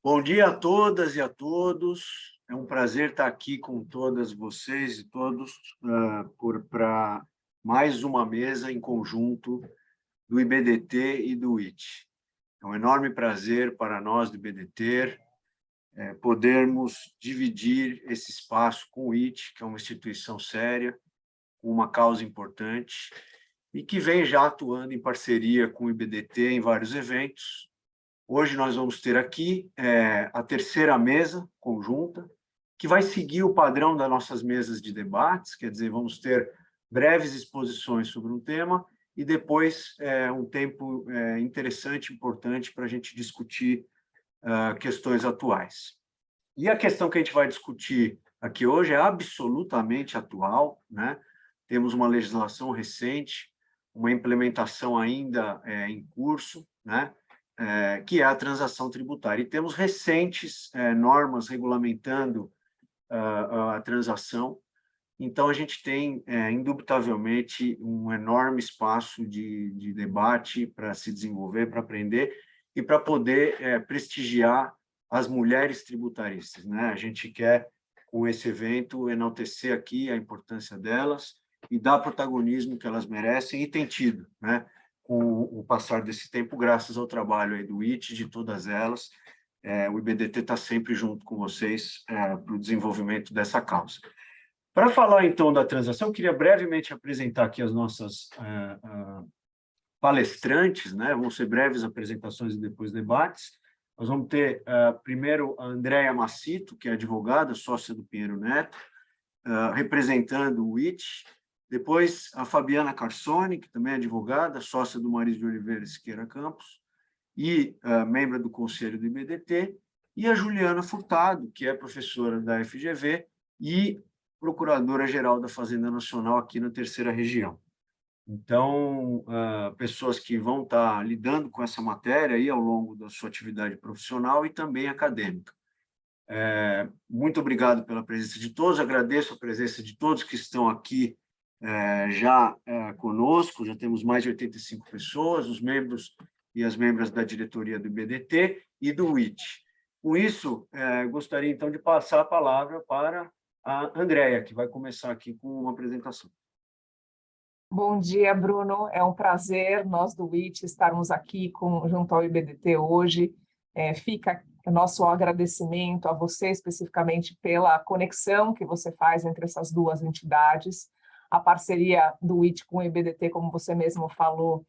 Bom dia a todas e a todos. É um prazer estar aqui com todas vocês e todos para mais uma mesa em conjunto do IBDT e do IT. É um enorme prazer para nós do IBDT podermos dividir esse espaço com o IT, que é uma instituição séria, com uma causa importante e que vem já atuando em parceria com o IBDT em vários eventos. Hoje nós vamos ter aqui a terceira mesa conjunta, que vai seguir o padrão das nossas mesas de debates, quer dizer, vamos ter breves exposições sobre um tema e depois um tempo interessante, importante para a gente discutir questões atuais. E a questão que a gente vai discutir aqui hoje é absolutamente atual, né? Temos uma legislação recente, uma implementação ainda em curso, né? Que é a transação tributária. E temos recentes normas regulamentando a transação. Então, a gente tem, indubitavelmente, um enorme espaço de debate para se desenvolver, para aprender e para poder prestigiar as mulheres tributaristas, né? A gente quer, com esse evento, enaltecer aqui a importância delas e dar protagonismo que elas merecem e têm tido, né? Com o passar desse tempo, graças ao trabalho aí do IT, de todas elas, o IBDT está sempre junto com vocês para o desenvolvimento dessa causa. Para falar, então, da transação, eu queria brevemente apresentar aqui as nossas palestrantes, né? Vão ser breves apresentações e depois debates. Nós vamos ter, primeiro, a Andréia Macito, que é advogada, sócia do Pinheiro Neto, representando o IT. Depois, a Fabiana Carsoni, que também é advogada, sócia do Maris de Oliveira Siqueira Campos, e membro do Conselho do IBDT, e a Juliana Furtado, que é professora da FGV e procuradora-geral da Fazenda Nacional aqui na Terceira Região. Então, pessoas que vão estar lidando com essa matéria aí ao longo da sua atividade profissional e também acadêmica. Muito obrigado pela presença de todos, agradeço a presença de todos que estão aqui já conosco, já temos mais de 85 pessoas, os membros e as membras da diretoria do IBDT e do IT. Com isso, gostaria então de passar a palavra para a Andréia, que vai começar aqui com uma apresentação. Bom dia, Bruno. É um prazer nós do IT estarmos aqui junto ao IBDT hoje. Fica o nosso agradecimento a você especificamente pela conexão que você faz entre essas duas entidades. A parceria do IT com o IBDT, como você mesmo falou,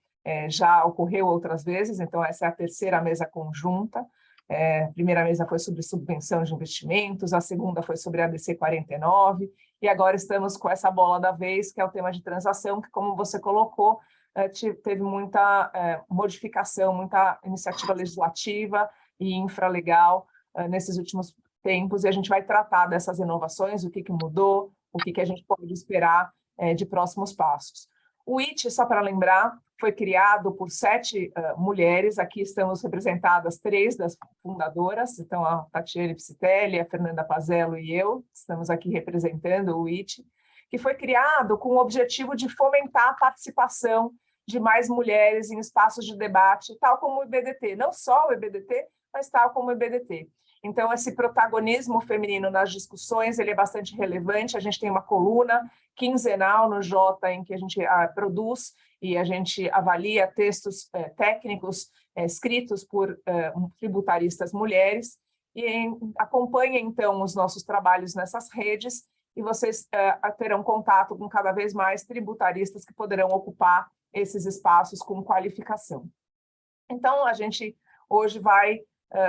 já ocorreu outras vezes, então essa é a terceira mesa conjunta. A primeira mesa foi sobre subvenção de investimentos, a segunda foi sobre a ADC 49, e agora estamos com essa bola da vez, que é o tema de transação, que, como você colocou, teve muita modificação, muita iniciativa legislativa e infralegal nesses últimos tempos, e a gente vai tratar dessas inovações, o que mudou, o que a gente pode esperar de próximos passos. O IT, só para lembrar, foi criado por 7 mulheres, aqui estamos representadas 3 das fundadoras, então a Tatiane Psitelli, a Fernanda Pazello e eu, estamos aqui representando o IT, que foi criado com o objetivo de fomentar a participação de mais mulheres em espaços de debate, tal como o IBDT, não só o IBDT, mas tal como o IBDT. Então, esse protagonismo feminino nas discussões, ele é bastante relevante, a gente tem uma coluna quinzenal no Jota, em que a gente produz e a gente avalia textos técnicos escritos por tributaristas mulheres, e acompanha, então, os nossos trabalhos nessas redes, e vocês terão contato com cada vez mais tributaristas que poderão ocupar esses espaços com qualificação. Então, a gente hoje vai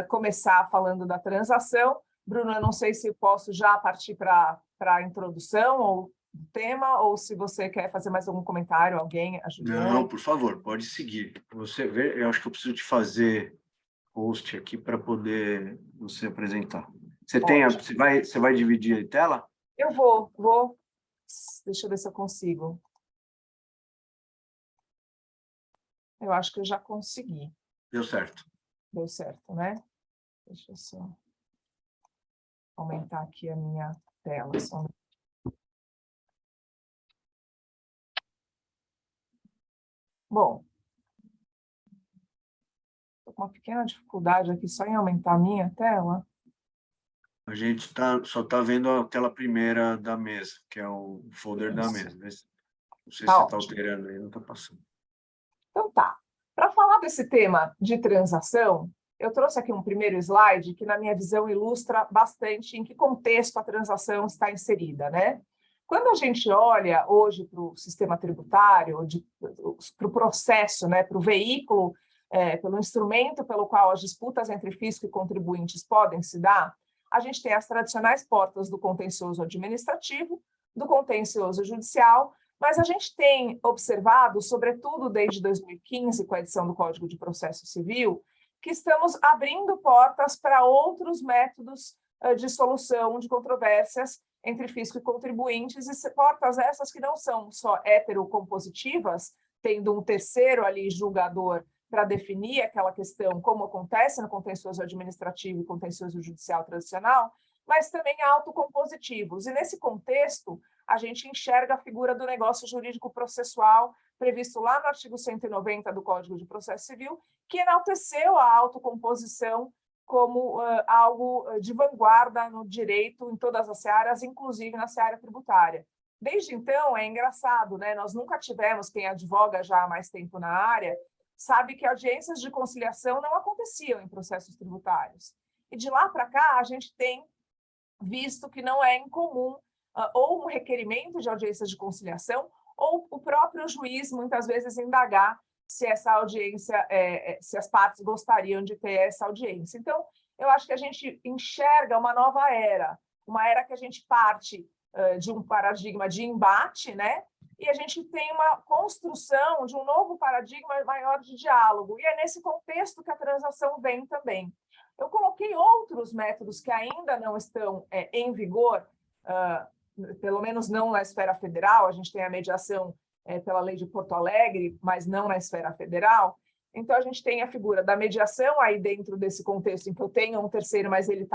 começar falando da transação. Bruno, eu não sei se eu posso já partir para a introdução ou do tema, ou se você quer fazer mais algum comentário, alguém, a Juliana. Não, por favor, pode seguir. Você vê, eu acho que eu preciso te fazer host aqui para poder você apresentar. Você vai dividir a tela? Eu vou. Deixa eu ver se eu consigo. Eu acho que eu já consegui. Deu certo. Deu certo, né? Deixa eu só aumentar aqui a minha tela. Bom, estou com uma pequena dificuldade aqui só em aumentar a minha tela. A gente só está vendo aquela primeira da mesa, que é o folder da Isso. mesa. Não sei se Tá você está ótimo. alterando aí, não está passando. Então tá. Para falar desse tema de transação, eu trouxe aqui um primeiro slide que, na minha visão, ilustra bastante em que contexto a transação está inserida, né? Quando a gente olha hoje para o sistema tributário, para o processo, né, para o veículo, pelo instrumento pelo qual as disputas entre fisco e contribuintes podem se dar, a gente tem as tradicionais portas do contencioso administrativo, do contencioso judicial, mas a gente tem observado, sobretudo desde 2015, com a edição do Código de Processo Civil, que estamos abrindo portas para outros métodos de solução de controvérsias entre fisco e contribuintes, e portas essas que não são só heterocompositivas, tendo um terceiro ali julgador para definir aquela questão, como acontece no contencioso administrativo e contencioso judicial tradicional, mas também autocompositivos. E nesse contexto, a gente enxerga a figura do negócio jurídico processual previsto lá no artigo 190 do Código de Processo Civil, que enalteceu a autocomposição como algo de vanguarda no direito em todas as áreas, inclusive na seara tributária. Desde então, é engraçado, né? Nós nunca tivemos, quem advoga já há mais tempo na área, sabe que audiências de conciliação não aconteciam em processos tributários. E de lá para cá, a gente tem visto que não é incomum ou um requerimento de audiências de conciliação, ou o próprio juiz, muitas vezes, indagar se essa audiência, se as partes gostariam de ter essa audiência. Então, eu acho que a gente enxerga uma era que a gente parte de um paradigma de embate, né? E a gente tem uma construção de um novo paradigma maior de diálogo. E é nesse contexto que a transação vem também. Eu coloquei outros métodos que ainda não estão em vigor, pelo menos não na esfera federal. A gente tem a mediação pela lei de Porto Alegre, mas não na esfera federal. Então, a gente tem a figura da mediação aí dentro desse contexto em que eu tenho um terceiro, mas ele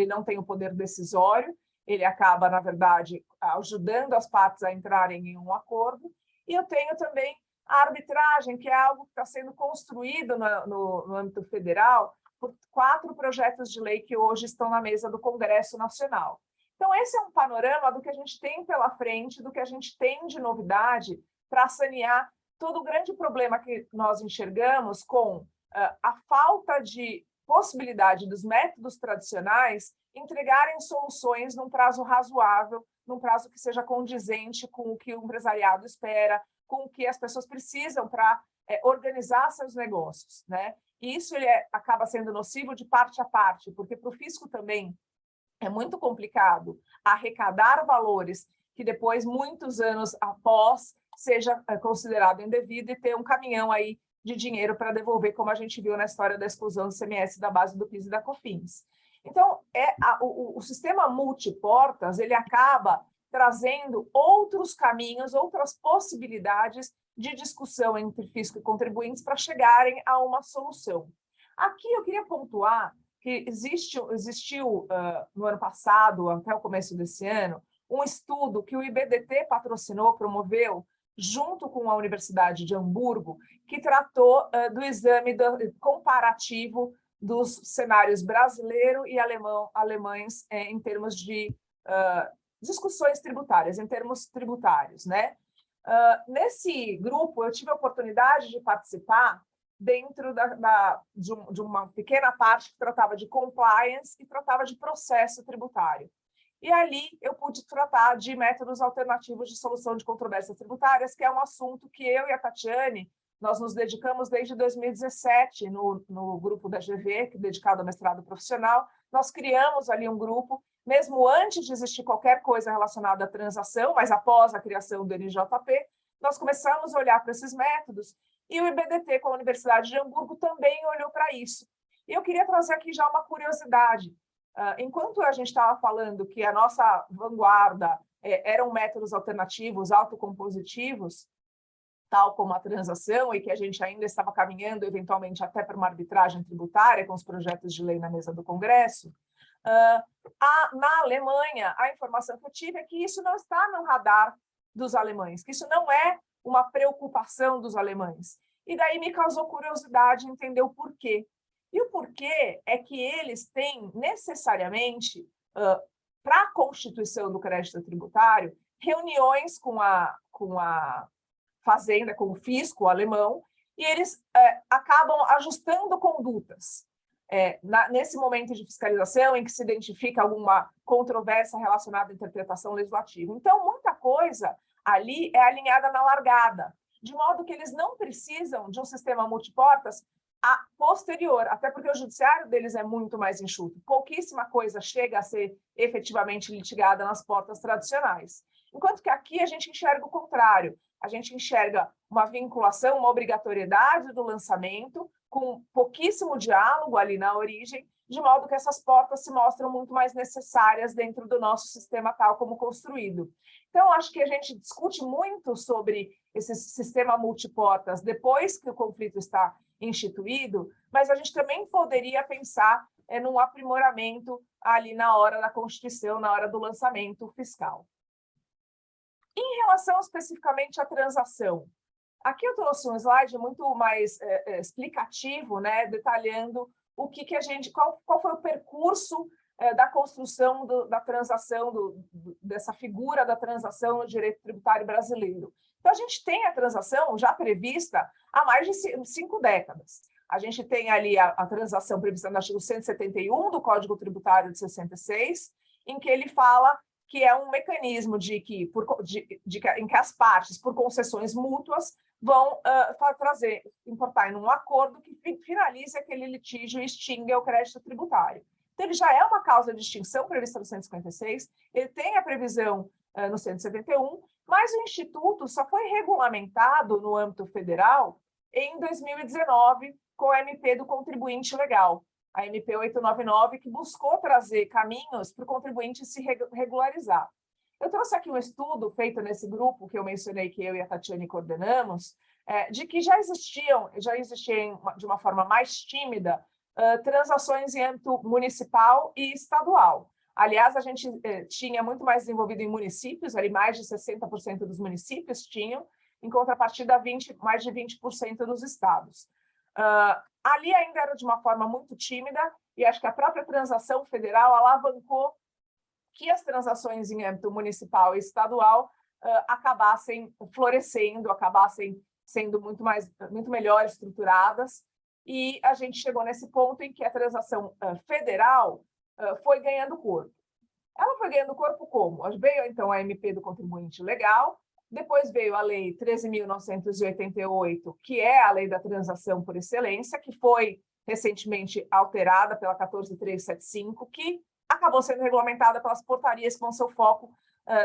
não tem o poder decisório, ele acaba, na verdade, ajudando as partes a entrarem em um acordo. E eu tenho também a arbitragem, que é algo que está sendo construído no âmbito federal por 4 projetos de lei que hoje estão na mesa do Congresso Nacional. Então, esse é um panorama do que a gente tem pela frente, do que a gente tem de novidade para sanear todo o grande problema que nós enxergamos com a falta de possibilidade dos métodos tradicionais entregarem soluções num prazo razoável, num prazo que seja condizente com o que o empresariado espera, com o que as pessoas precisam para organizar seus negócios, né? E isso acaba sendo nocivo de parte a parte, porque para o fisco também é muito complicado arrecadar valores que depois, muitos anos após, seja considerado indevido e ter um caminhão aí de dinheiro para devolver, como a gente viu na história da exclusão do CMS da base do PIS e da COFINS. Então, o sistema multiportas, ele acaba trazendo outros caminhos, outras possibilidades de discussão entre fisco e contribuintes para chegarem a uma solução. Aqui eu queria pontuar que existiu no ano passado, até o começo desse ano, um estudo que o IBDT patrocinou, promoveu, junto com a Universidade de Hamburgo, que tratou do exame comparativo dos cenários brasileiro e alemães em termos de discussões tributárias, em termos tributários, né? Nesse grupo, eu tive a oportunidade de participar dentro de uma pequena parte que tratava de compliance e tratava de processo tributário. E ali eu pude tratar de métodos alternativos de solução de controvérsias tributárias, que é um assunto que eu e a Tatiane, nós nos dedicamos desde 2017 no grupo da GV, que é dedicado ao mestrado profissional. Nós criamos ali um grupo, mesmo antes de existir qualquer coisa relacionada à transação, mas após a criação do NJP, nós começamos a olhar para esses métodos, e o IBDT, com a Universidade de Hamburgo, também olhou para isso. E eu queria trazer aqui já uma curiosidade. Enquanto a gente estava falando que a nossa vanguarda eram métodos alternativos, autocompositivos, tal como a transação, e que a gente ainda estava caminhando, eventualmente, até para uma arbitragem tributária, com os projetos de lei na mesa do Congresso, na Alemanha, a informação que eu tive é que isso não está no radar dos alemães, que isso não é uma preocupação dos alemães. E daí me causou curiosidade entender o porquê. E o porquê é que eles têm necessariamente, para a constituição do crédito tributário, reuniões com a Fazenda, com o fisco alemão, e eles acabam ajustando condutas. Nesse momento de fiscalização, em que se identifica alguma controvérsia relacionada à interpretação legislativa. Então, muita coisa ali é alinhada na largada, de modo que eles não precisam de um sistema multiportas posterior, até porque o judiciário deles é muito mais enxuto. Pouquíssima coisa chega a ser efetivamente litigada nas portas tradicionais. Enquanto que aqui a gente enxerga o contrário. A gente enxerga uma vinculação, uma obrigatoriedade do lançamento, com pouquíssimo diálogo ali na origem, de modo que essas portas se mostram muito mais necessárias dentro do nosso sistema tal como construído. Então, acho que a gente discute muito sobre esse sistema multiportas depois que o conflito está instituído, mas a gente também poderia pensar num aprimoramento ali na hora da constituição, na hora do lançamento fiscal. Em relação especificamente à transação, aqui eu trouxe um slide muito mais explicativo, né, detalhando o que a gente, qual foi o percurso da construção da transação, dessa figura da transação no direito tributário brasileiro. Então, a gente tem a transação já prevista há mais de 5 décadas. A gente tem ali a transação prevista no artigo 171 do Código Tributário de 66, em que ele fala que é um mecanismo em que as partes, por concessões mútuas, vão importar em um acordo que finalize aquele litígio e extinga o crédito tributário. Então, ele já é uma causa de extinção prevista no 156, ele tem a previsão no 171, mas o Instituto só foi regulamentado no âmbito federal em 2019 com a MP do contribuinte legal, a MP 899, que buscou trazer caminhos para o contribuinte se regularizar. Eu trouxe aqui um estudo feito nesse grupo que eu mencionei, que eu e a Tatiane coordenamos, de que já existiam de uma forma mais tímida transações em âmbito municipal e estadual. Aliás, a gente tinha muito mais desenvolvido em municípios, ali mais de 60% dos municípios tinham, em contrapartida, mais de 20% nos estados. Ali ainda era de uma forma muito tímida, e acho que a própria transação federal alavancou que as transações em âmbito municipal e estadual acabassem florescendo, acabassem sendo muito melhor estruturadas, e a gente chegou nesse ponto em que a transação federal foi ganhando corpo. Ela foi ganhando corpo como? Veio, então, a MP do contribuinte legal, depois veio a Lei 13.988, que é a Lei da Transação por Excelência, que foi recentemente alterada pela 14.375, que acabou sendo regulamentada pelas portarias que vão ser o foco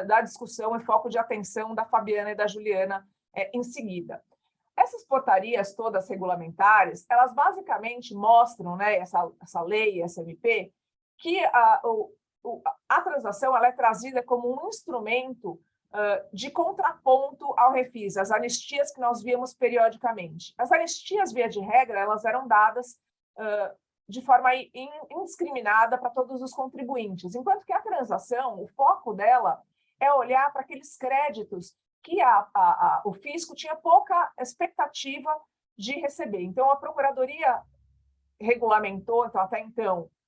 da discussão e foco de atenção da Fabiana e da Juliana em seguida. Essas portarias todas regulamentares, elas basicamente mostram, né, essa lei, essa MP, que a transação ela é trazida como um instrumento de contraponto ao refis, as anistias que nós víamos periodicamente. As anistias, via de regra, elas eram dadas de forma indiscriminada para todos os contribuintes, enquanto que a transação, o foco dela é olhar para aqueles créditos que o fisco tinha pouca expectativa de receber. Então, a Procuradoria regulamentou,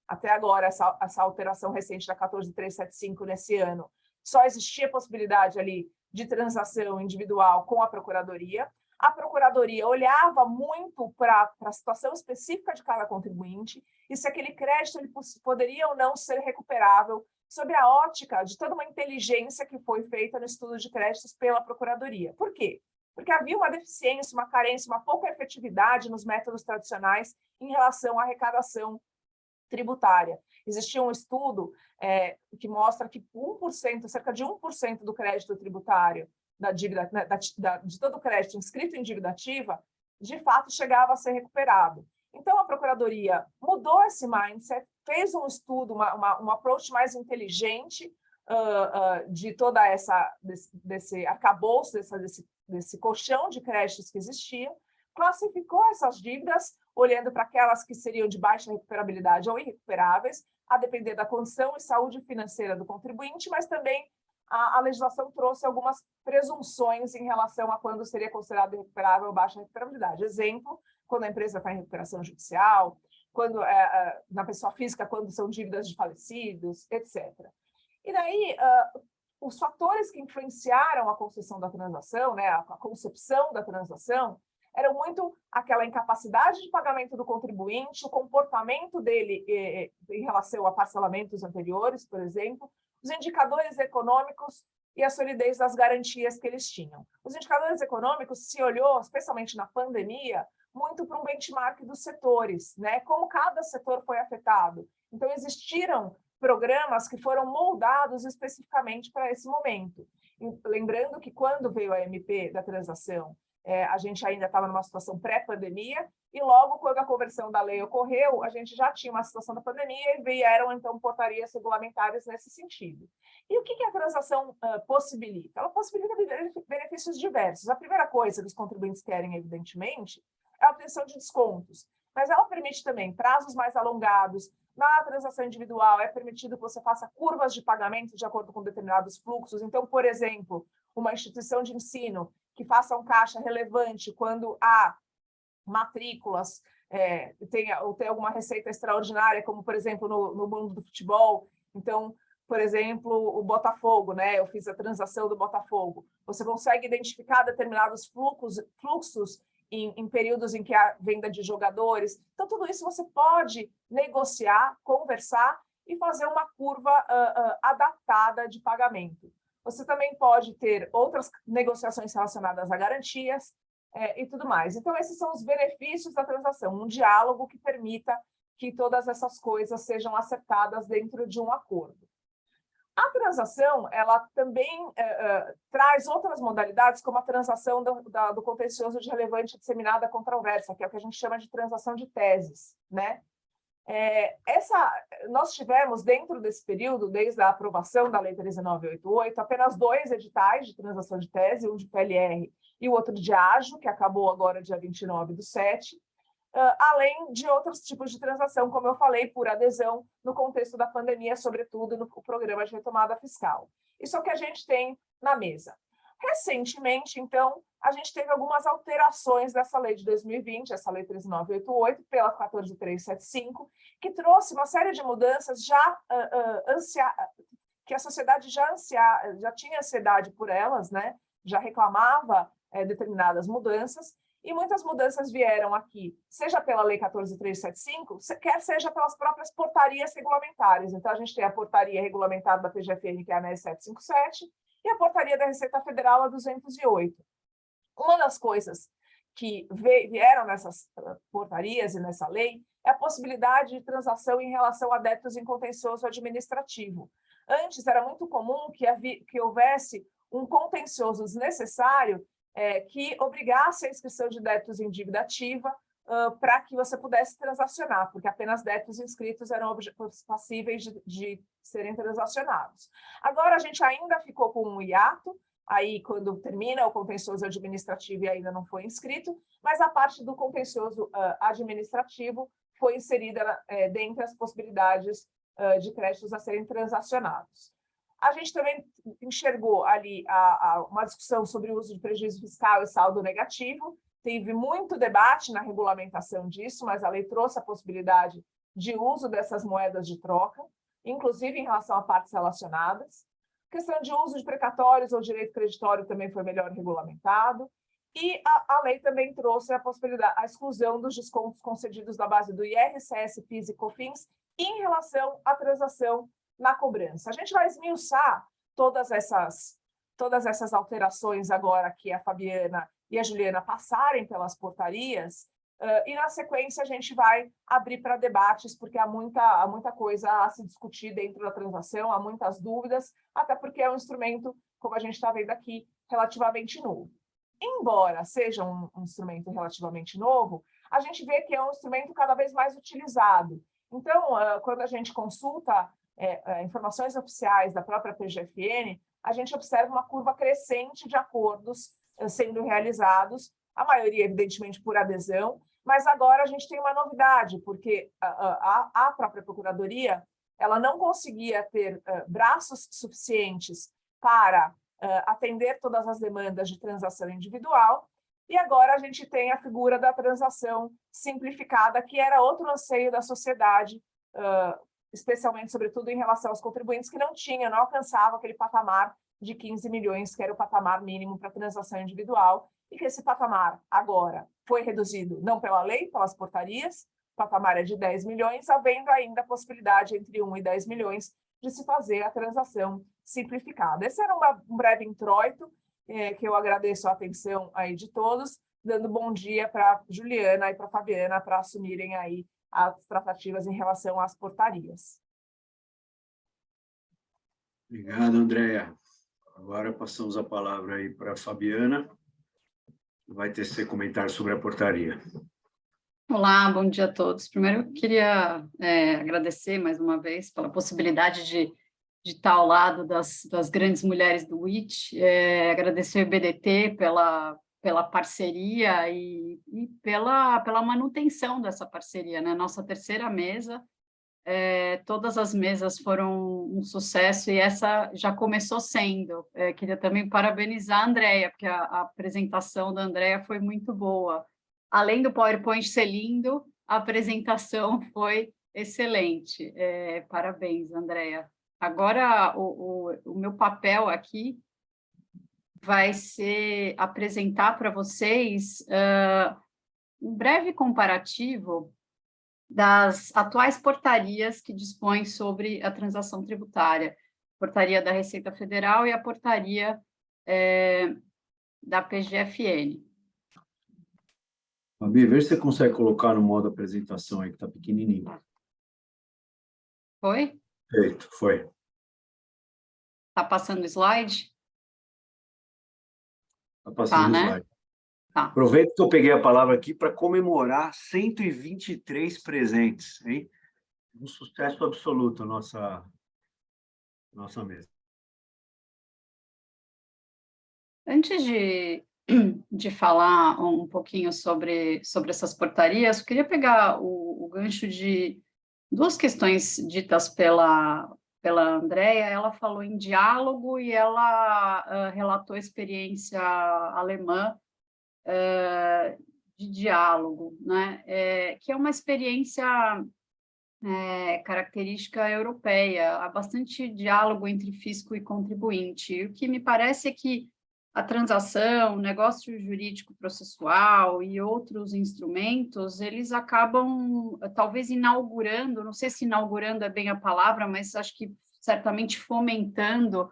até agora, essa alteração recente da 14.375 nesse ano, só existia possibilidade ali de transação individual com a Procuradoria. A Procuradoria olhava muito para a situação específica de cada contribuinte e se aquele crédito ele poderia ou não ser recuperável sob a ótica de toda uma inteligência que foi feita no estudo de créditos pela Procuradoria. Por quê? Porque havia uma deficiência, uma carência, uma pouca efetividade nos métodos tradicionais em relação à arrecadação tributária. Existia um estudo que mostra que 1%, cerca de 1% do crédito tributário da dívida, de todo o crédito inscrito em dívida ativa, de fato chegava a ser recuperado. Então, a Procuradoria mudou esse mindset, fez um estudo, um approach mais inteligente de toda desse arcabouço, desse colchão de créditos que existia, classificou essas dívidas, olhando para aquelas que seriam de baixa recuperabilidade ou irrecuperáveis, a depender da condição e saúde financeira do contribuinte, mas também a legislação trouxe algumas presunções em relação a quando seria considerado irrecuperável ou baixa recuperabilidade. Exemplo, quando a empresa está em recuperação judicial, quando na pessoa física, quando são dívidas de falecidos, etc. E daí, os fatores que influenciaram a concessão da transação, né, a concepção da transação, eram muito aquela incapacidade de pagamento do contribuinte, o comportamento dele em relação a parcelamentos anteriores, por exemplo, os indicadores econômicos e a solidez das garantias que eles tinham. Os indicadores econômicos se olhou, especialmente na pandemia, muito para um benchmark dos setores, né? Como cada setor foi afetado. Então, existiram programas que foram moldados especificamente para esse momento. Lembrando que quando veio a MP da transação, a gente ainda estava numa situação pré-pandemia, e logo quando a conversão da lei ocorreu, a gente já tinha uma situação da pandemia e vieram, então, portarias regulamentares nesse sentido. E o que a transação possibilita? Ela possibilita benefícios diversos. A primeira coisa que os contribuintes querem, evidentemente, é a obtenção de descontos, mas ela permite também prazos mais alongados. Na transação individual, é permitido que você faça curvas de pagamento de acordo com determinados fluxos. Então, por exemplo, uma instituição de ensino que faça um caixa relevante quando há matrículas, tem alguma receita extraordinária, como, por exemplo, no mundo do futebol. Então, por exemplo, o Botafogo, né? Eu fiz a transação do Botafogo. Você consegue identificar determinados fluxos em períodos em que há venda de jogadores. Então, tudo isso você pode negociar, conversar e fazer uma curva adaptada de pagamento. Você também pode ter outras negociações relacionadas a garantias e tudo mais. Então, esses são os benefícios da transação, um diálogo que permita que todas essas coisas sejam acertadas dentro de um acordo. A transação, ela também traz outras modalidades, como a transação do contencioso de relevante disseminada controversa, que é o que a gente chama de transação de teses, né? Nós tivemos, dentro desse período, desde a aprovação da Lei 13.988, apenas 2 editais de transação de tese, um de PLR e o outro de ágio, que acabou agora dia 29/7, além de outros tipos de transação, como eu falei, por adesão no contexto da pandemia, sobretudo no programa de retomada fiscal. Isso é o que a gente tem na mesa. Recentemente, então, a gente teve algumas alterações dessa lei de 2020, essa lei 13.988, pela 14.375, que trouxe uma série de mudanças que a sociedade já tinha ansiedade por elas, né? Já reclamava determinadas mudanças, e muitas mudanças vieram aqui, seja pela Lei 14.375, quer seja pelas próprias portarias regulamentares. Então, a gente tem a portaria regulamentar da PGFN, que é a ANES 757, e a portaria da Receita Federal, a 208. Uma das coisas que vieram nessas portarias e nessa lei é a possibilidade de transação em relação a débitos em contencioso administrativo. Antes, era muito comum que houvesse um contencioso desnecessário que obrigasse a inscrição de débitos em dívida ativa para que você pudesse transacionar, porque apenas débitos inscritos eram passíveis de serem transacionados. Agora, a gente ainda ficou com um hiato, aí quando termina o contencioso administrativo e ainda não foi inscrito, mas a parte do contencioso administrativo foi inserida dentre as possibilidades de créditos a serem transacionados. A gente também enxergou ali uma discussão sobre o uso de prejuízo fiscal e saldo negativo. Teve muito debate na regulamentação disso, mas a lei trouxe a possibilidade de uso dessas moedas de troca, inclusive em relação a partes relacionadas. A questão de uso de precatórios ou direito creditório também foi melhor regulamentado. E a lei também trouxe a possibilidade, a exclusão dos descontos concedidos da base do IRCS, PIS e COFINS em relação à transação na cobrança. A gente vai esmiuçar todas essas alterações agora que a Fabiana e a Juliana passarem pelas portarias, e na sequência a gente vai abrir para debates, porque há muita coisa a se discutir dentro da transação, há muitas dúvidas, até porque é um instrumento, como a gente está vendo aqui, relativamente novo. Embora seja um instrumento relativamente novo, a gente vê que é um instrumento cada vez mais utilizado. Então, quando a gente consulta informações oficiais da própria PGFN, a gente observa uma curva crescente de acordos sendo realizados, a maioria, evidentemente, por adesão, mas agora a gente tem uma novidade, porque a própria Procuradoria ela não conseguia ter braços suficientes para atender todas as demandas de transação individual, e agora a gente tem a figura da transação simplificada, que era outro anseio da sociedade, especialmente, sobretudo, em relação aos contribuintes que não alcançavam aquele patamar de 15 milhões, que era o patamar mínimo para transação individual, e que esse patamar agora foi reduzido, não pela lei, pelas portarias, o patamar é de 10 milhões, havendo ainda a possibilidade entre 1 e 10 milhões de se fazer a transação simplificada. Esse era um breve introito, que eu agradeço a atenção aí de todos, dando bom dia para Juliana e para Fabiana para assumirem aí as tratativas em relação às portarias. Obrigado, Andréa. Agora passamos a palavra aí para a Fabiana, que vai tecer comentário sobre a portaria. Olá, bom dia a todos. Primeiro, eu queria agradecer mais uma vez pela possibilidade de estar ao lado das grandes mulheres do WIT, agradecer ao IBDT pela parceria e pela manutenção dessa parceria, né? Nossa terceira mesa, todas as mesas foram um sucesso e essa já começou sendo. Queria também parabenizar a Andréa, porque a apresentação da Andréa foi muito boa. Além do PowerPoint ser lindo, a apresentação foi excelente. Parabéns, Andréa. Agora, o meu papel aqui vai ser apresentar para vocês um breve comparativo das atuais portarias que dispõem sobre a transação tributária, portaria da Receita Federal e a portaria da PGFN. Fabi, vê se você consegue colocar no modo apresentação aí, que está pequenininho. Foi? Feito, foi. Está passando o slide? Está passando o né? slide. Tá. Aproveito que eu peguei a palavra aqui para comemorar 123 presentes, hein? Um sucesso absoluto a nossa mesa. Antes de falar um pouquinho sobre essas portarias, eu queria pegar o gancho de duas questões ditas pela Andréa. Ela falou em diálogo e ela relatou a experiência alemã de diálogo, né? Que é uma experiência característica europeia. Há bastante diálogo entre fisco e contribuinte. E o que me parece é que a transação, o negócio jurídico processual e outros instrumentos, eles acabam, talvez, inaugurando, não sei se inaugurando é bem a palavra, mas acho que certamente fomentando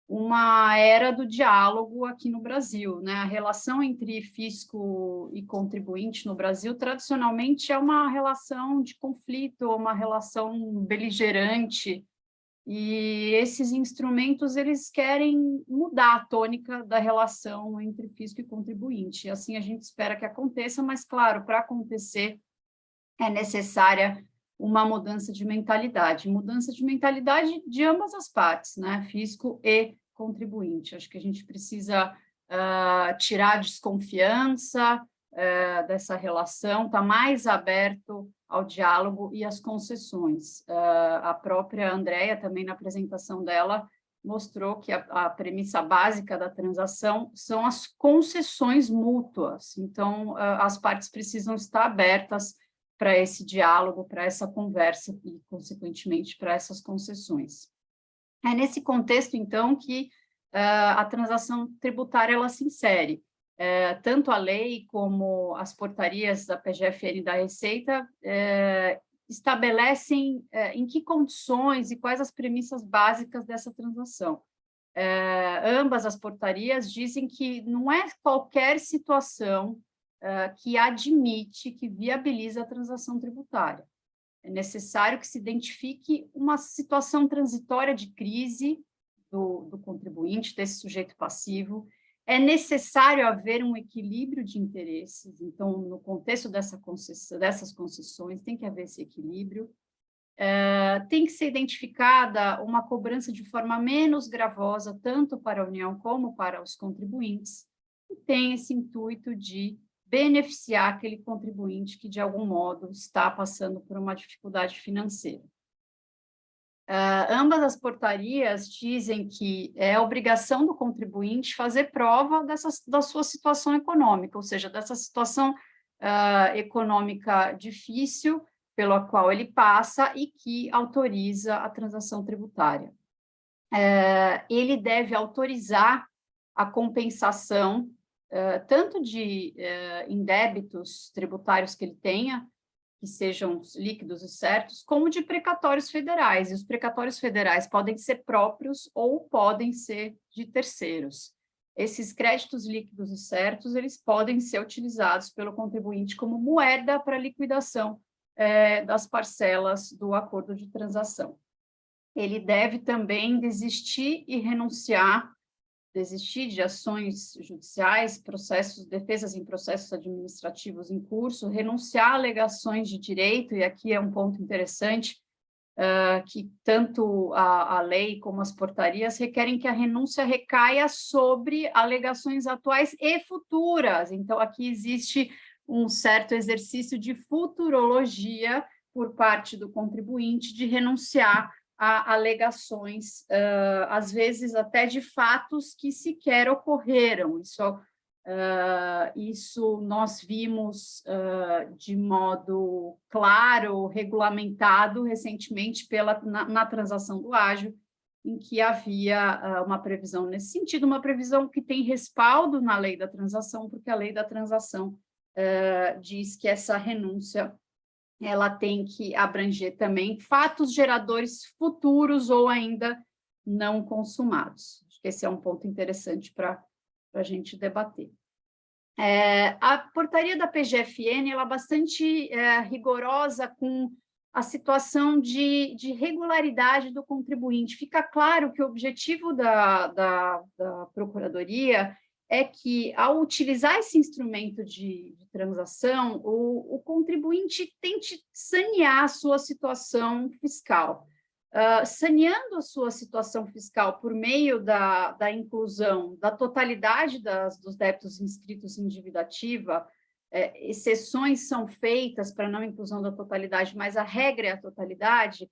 uma era do diálogo aqui no Brasil, né? A relação entre fisco e contribuinte no Brasil, tradicionalmente, é uma relação de conflito, uma relação beligerante, e esses instrumentos, eles querem mudar a tônica da relação entre fisco e contribuinte. Assim a gente espera que aconteça, mas, claro, para acontecer é necessária uma mudança de mentalidade de ambas as partes, né? Fisco e contribuinte. Acho que a gente precisa tirar a desconfiança dessa relação, estar mais aberto ao diálogo e às concessões. A própria Andréa, também na apresentação dela, mostrou que a premissa básica da transação são as concessões mútuas. Então, as partes precisam estar abertas para esse diálogo, para essa conversa e, consequentemente, para essas concessões. É nesse contexto, então, que a transação tributária ela se insere. Tanto a lei como as portarias da PGFN e da Receita estabelecem em que condições e quais as premissas básicas dessa transação. Ambas as portarias dizem que não é qualquer situação que admite, que viabiliza a transação tributária. É necessário que se identifique uma situação transitória de crise do contribuinte, desse sujeito passivo. É necessário haver um equilíbrio de interesses. Então, no contexto dessas concessões, tem que haver esse equilíbrio. Tem que ser identificada uma cobrança de forma menos gravosa, tanto para a União como para os contribuintes, e tem esse intuito de beneficiar aquele contribuinte que, de algum modo, está passando por uma dificuldade financeira. Ambas as portarias dizem que é obrigação do contribuinte fazer prova da sua situação econômica, ou seja, dessa situação econômica difícil pela qual ele passa e que autoriza a transação tributária. Ele deve autorizar a compensação tanto de indébitos tributários que ele tenha, que sejam líquidos e certos, como de precatórios federais. E os precatórios federais podem ser próprios ou podem ser de terceiros. Esses créditos líquidos e certos, eles podem ser utilizados pelo contribuinte como moeda para liquidação das parcelas do acordo de transação. Ele deve também desistir de ações judiciais, defesas em processos administrativos em curso, renunciar a alegações de direito, e aqui é um ponto interessante, que tanto a lei como as portarias requerem que a renúncia recaia sobre alegações atuais e futuras. Então, aqui existe um certo exercício de futurologia por parte do contribuinte de renunciar a alegações, às vezes até de fatos que sequer ocorreram. Isso nós vimos de modo claro, regulamentado recentemente na transação do ágio, em que havia uma previsão nesse sentido, uma previsão que tem respaldo na lei da transação, porque a lei da transação diz que essa renúncia ela tem que abranger também fatos geradores futuros ou ainda não consumados. Acho que esse é um ponto interessante para a gente debater. A portaria da PGFN ela é bastante rigorosa com a situação de regularidade do contribuinte. Fica claro que o objetivo da Procuradoria é que, ao utilizar esse instrumento de transação, o contribuinte tente sanear a sua situação fiscal. Saneando a sua situação fiscal por meio da inclusão da totalidade dos débitos inscritos em dívida ativa, exceções são feitas para não inclusão da totalidade, mas a regra é a totalidade.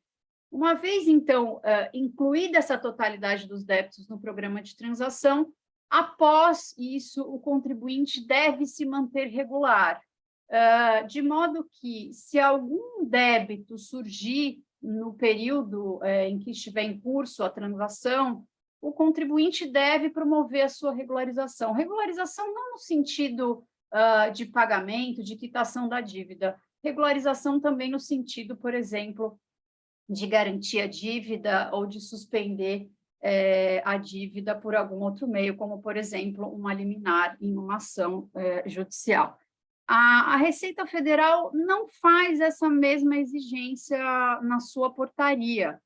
Uma vez, então, incluída essa totalidade dos débitos no programa de transação, após isso, o contribuinte deve se manter regular, de modo que, se algum débito surgir no período em que estiver em curso a transação, o contribuinte deve promover a sua regularização. Regularização não no sentido de pagamento, de quitação da dívida, regularização também no sentido, por exemplo, de garantir a dívida ou de suspender a dívida por algum outro meio, como, por exemplo, uma liminar em uma ação judicial. A Receita Federal não faz essa mesma exigência na sua portaria,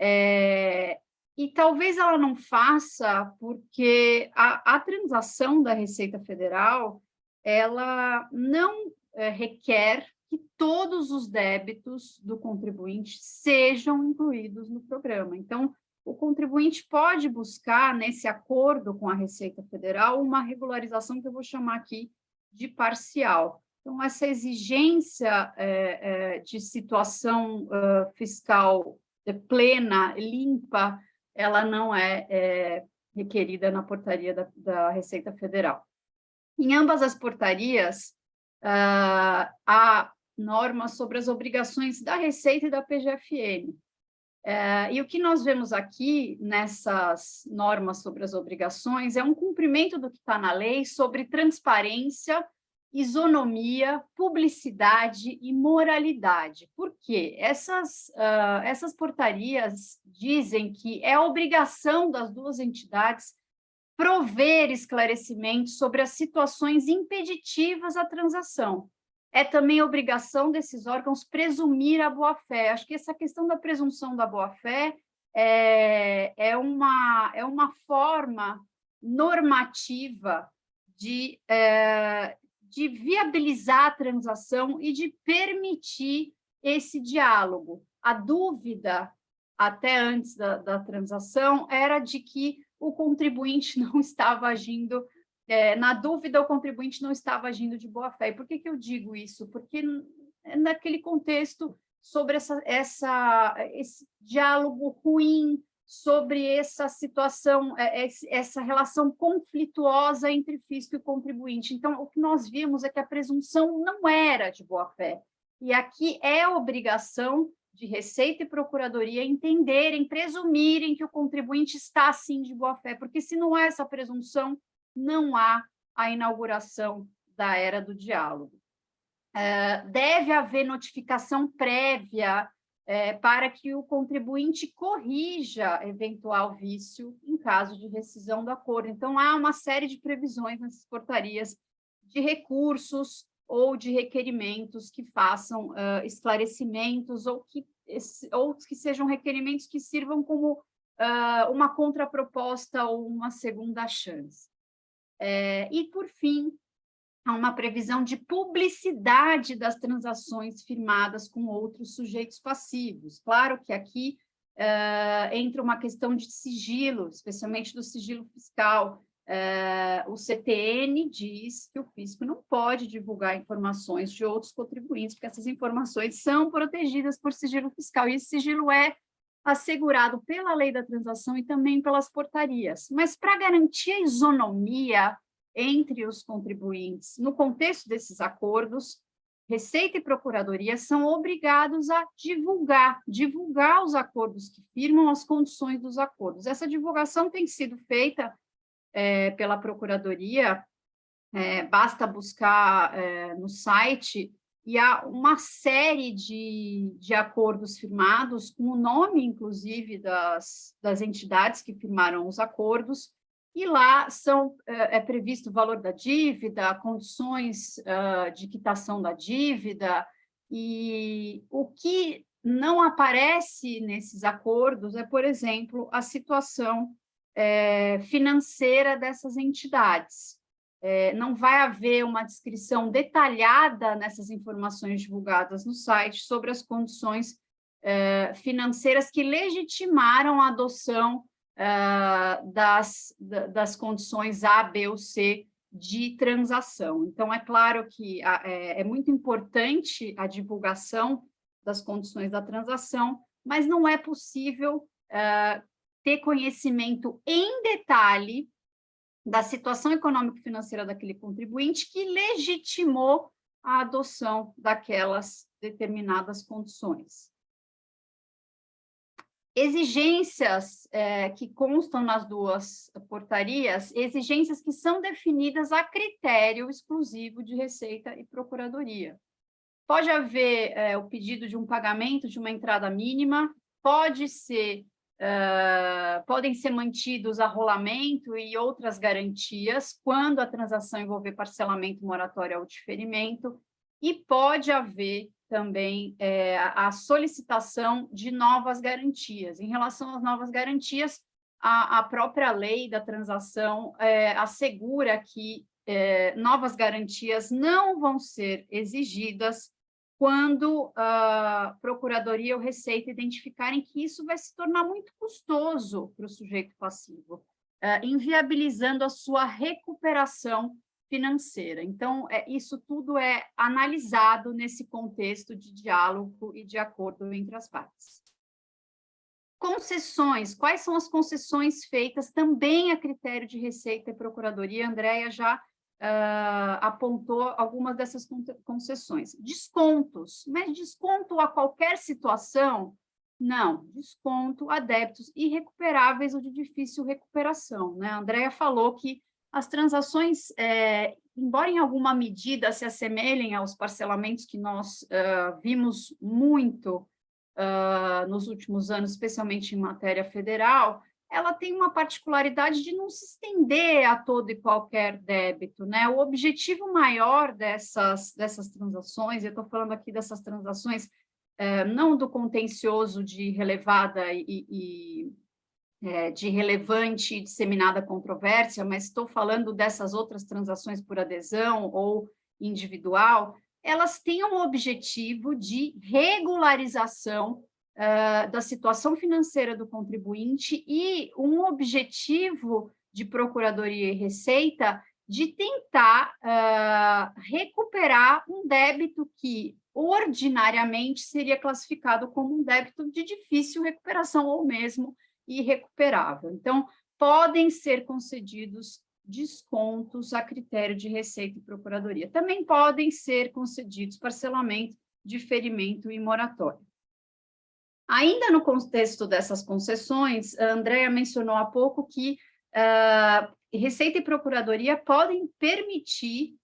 e talvez ela não faça porque a transação da Receita Federal ela não requer que todos os débitos do contribuinte sejam incluídos no programa. Então, o contribuinte pode buscar, nesse acordo com a Receita Federal, uma regularização que eu vou chamar aqui de parcial. Então, essa exigência de situação fiscal plena, limpa, ela não é requerida na portaria da Receita Federal. Em ambas as portarias, há normas sobre as obrigações da Receita e da PGFN. E o que nós vemos aqui nessas normas sobre as obrigações é um cumprimento do que está na lei sobre transparência, isonomia, publicidade e moralidade. Por quê? Essas portarias dizem que é obrigação das duas entidades prover esclarecimentos sobre as situações impeditivas à transação. É também obrigação desses órgãos presumir a boa-fé. Acho que essa questão da presunção da boa-fé é uma forma normativa de viabilizar a transação e de permitir esse diálogo. A dúvida, até antes da transação, era de que o contribuinte não estava agindo, na dúvida, o contribuinte não estava agindo de boa-fé. E por que eu digo isso? Porque, naquele contexto, sobre esse diálogo ruim, sobre essa situação, essa relação conflituosa entre fisco e contribuinte. Então, o que nós vimos é que a presunção não era de boa-fé. E aqui é obrigação de Receita e Procuradoria entenderem, presumirem que o contribuinte está, sim, de boa-fé, porque se não há essa presunção, não há a inauguração da era do diálogo. Deve haver notificação prévia para que o contribuinte corrija eventual vício em caso de rescisão do acordo. Então, há uma série de previsões nessas portarias de recursos ou de requerimentos que façam esclarecimentos ou que sejam requerimentos que sirvam como uma contraproposta ou uma segunda chance. E, por fim, há uma previsão de publicidade das transações firmadas com outros sujeitos passivos. Claro que aqui entra uma questão de sigilo, especialmente do sigilo fiscal. O CTN diz que o fisco não pode divulgar informações de outros contribuintes, porque essas informações são protegidas por sigilo fiscal, e esse sigilo é assegurado pela lei da transação e também pelas portarias. Mas, para garantir a isonomia entre os contribuintes, no contexto desses acordos, Receita e Procuradoria são obrigados a divulgar os acordos que firmam, as condições dos acordos. Essa divulgação tem sido feita pela Procuradoria, basta buscar no site, e há uma série de acordos firmados, com o nome, inclusive, das entidades que firmaram os acordos, e lá é previsto o valor da dívida, condições de quitação da dívida, e o que não aparece nesses acordos é, por exemplo, a situação financeira dessas entidades. Não vai haver uma descrição detalhada nessas informações divulgadas no site sobre as condições financeiras que legitimaram a adoção das condições A, B ou C de transação. Então, é claro que é muito importante a divulgação das condições da transação, mas não é possível ter conhecimento em detalhe da situação econômico-financeira daquele contribuinte que legitimou a adoção daquelas determinadas condições. Exigências que constam nas duas portarias, exigências que são definidas a critério exclusivo de Receita e Procuradoria. Pode haver o pedido de um pagamento de uma entrada mínima, podem ser mantidos arrolamento e outras garantias quando a transação envolver parcelamento, moratória ou diferimento, e pode haver também a solicitação de novas garantias. Em relação às novas garantias, a própria lei da transação assegura que novas garantias não vão ser exigidas quando a Procuradoria ou Receita identificarem que isso vai se tornar muito custoso para o sujeito passivo, inviabilizando a sua recuperação financeira. Então, isso tudo é analisado nesse contexto de diálogo e de acordo entre as partes. Concessões. Quais são as concessões feitas também a critério de Receita e Procuradoria? A Andréia já apontou algumas dessas concessões. Descontos. Mas desconto a qualquer situação? Não. Desconto a débitos irrecuperáveis ou de difícil recuperação, né? A Andréia falou que as transações, embora em alguma medida se assemelhem aos parcelamentos que nós vimos muito nos últimos anos, especialmente em matéria federal, ela tem uma particularidade de não se estender a todo e qualquer débito, né? O objetivo maior dessas transações, eu estou falando aqui dessas transações, não do contencioso de relevada de relevante e disseminada controvérsia, mas estou falando dessas outras transações por adesão ou individual, elas têm um objetivo de regularização da situação financeira do contribuinte e um objetivo de Procuradoria e Receita de tentar recuperar um débito que ordinariamente seria classificado como um débito de difícil recuperação ou mesmo irrecuperável. Então, podem ser concedidos descontos a critério de Receita e Procuradoria. Também podem ser concedidos parcelamento, diferimento e moratória. Ainda no contexto dessas concessões, a Andrea mencionou há pouco que Receita e Procuradoria podem permitir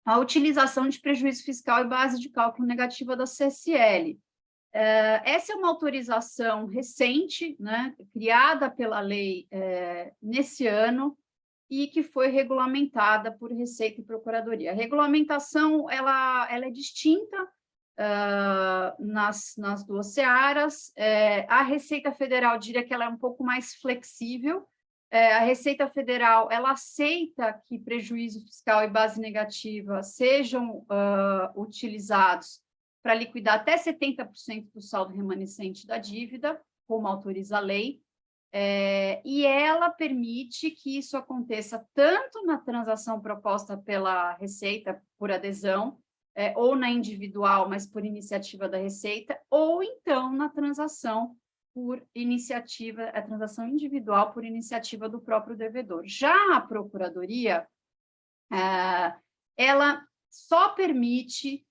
a utilização de prejuízo fiscal e base de cálculo negativa da CSL. Essa é uma autorização recente, né, criada pela lei nesse ano, e que foi regulamentada por Receita e Procuradoria. A regulamentação ela é distinta nas duas searas. A Receita Federal, diria que ela é um pouco mais flexível. A Receita Federal ela aceita que prejuízo fiscal e base negativa sejam utilizados para liquidar até 70% do saldo remanescente da dívida, como autoriza a lei, e ela permite que isso aconteça tanto na transação proposta pela Receita por adesão, ou na individual, mas por iniciativa da Receita, ou então na transação por iniciativa, a transação individual por iniciativa do próprio devedor. Já a Procuradoria, ela só permite,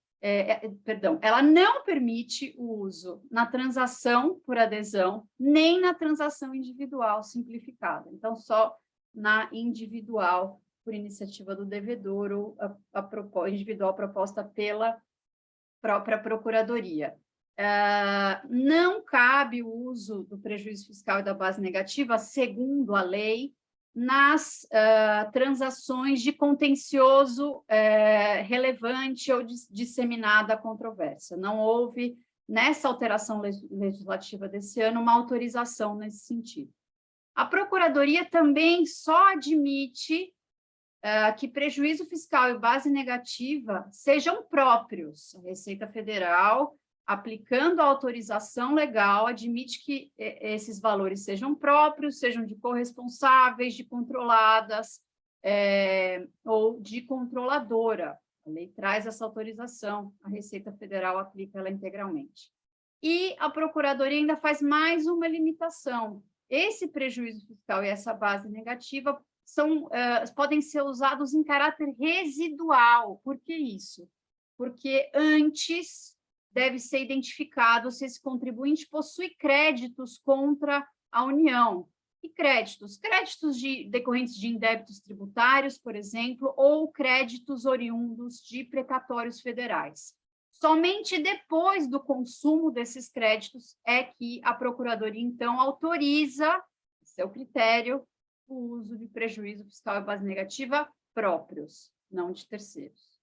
ela não permite o uso na transação por adesão, nem na transação individual simplificada. Então, só na individual por iniciativa do devedor ou a individual proposta pela própria Procuradoria. Não cabe o uso do prejuízo fiscal e da base negativa, segundo a lei, nas transações de contencioso relevante ou disseminada controvérsia. Não houve, nessa alteração legislativa desse ano, uma autorização nesse sentido. A Procuradoria também só admite que prejuízo fiscal e base negativa sejam próprios. A Receita Federal, aplicando a autorização legal, admite que esses valores sejam próprios, sejam de corresponsáveis, de controladas ou de controladora. A lei traz essa autorização, a Receita Federal aplica ela integralmente. E a Procuradoria ainda faz mais uma limitação. Esse prejuízo fiscal e essa base negativa podem ser usados em caráter residual. Por que isso? Porque antes deve ser identificado se esse contribuinte possui créditos contra a União. E créditos decorrentes de indébitos tributários, por exemplo, ou créditos oriundos de precatórios federais. Somente depois do consumo desses créditos é que a Procuradoria, então, autoriza, seu critério, o uso de prejuízo fiscal e base negativa próprios, não de terceiros.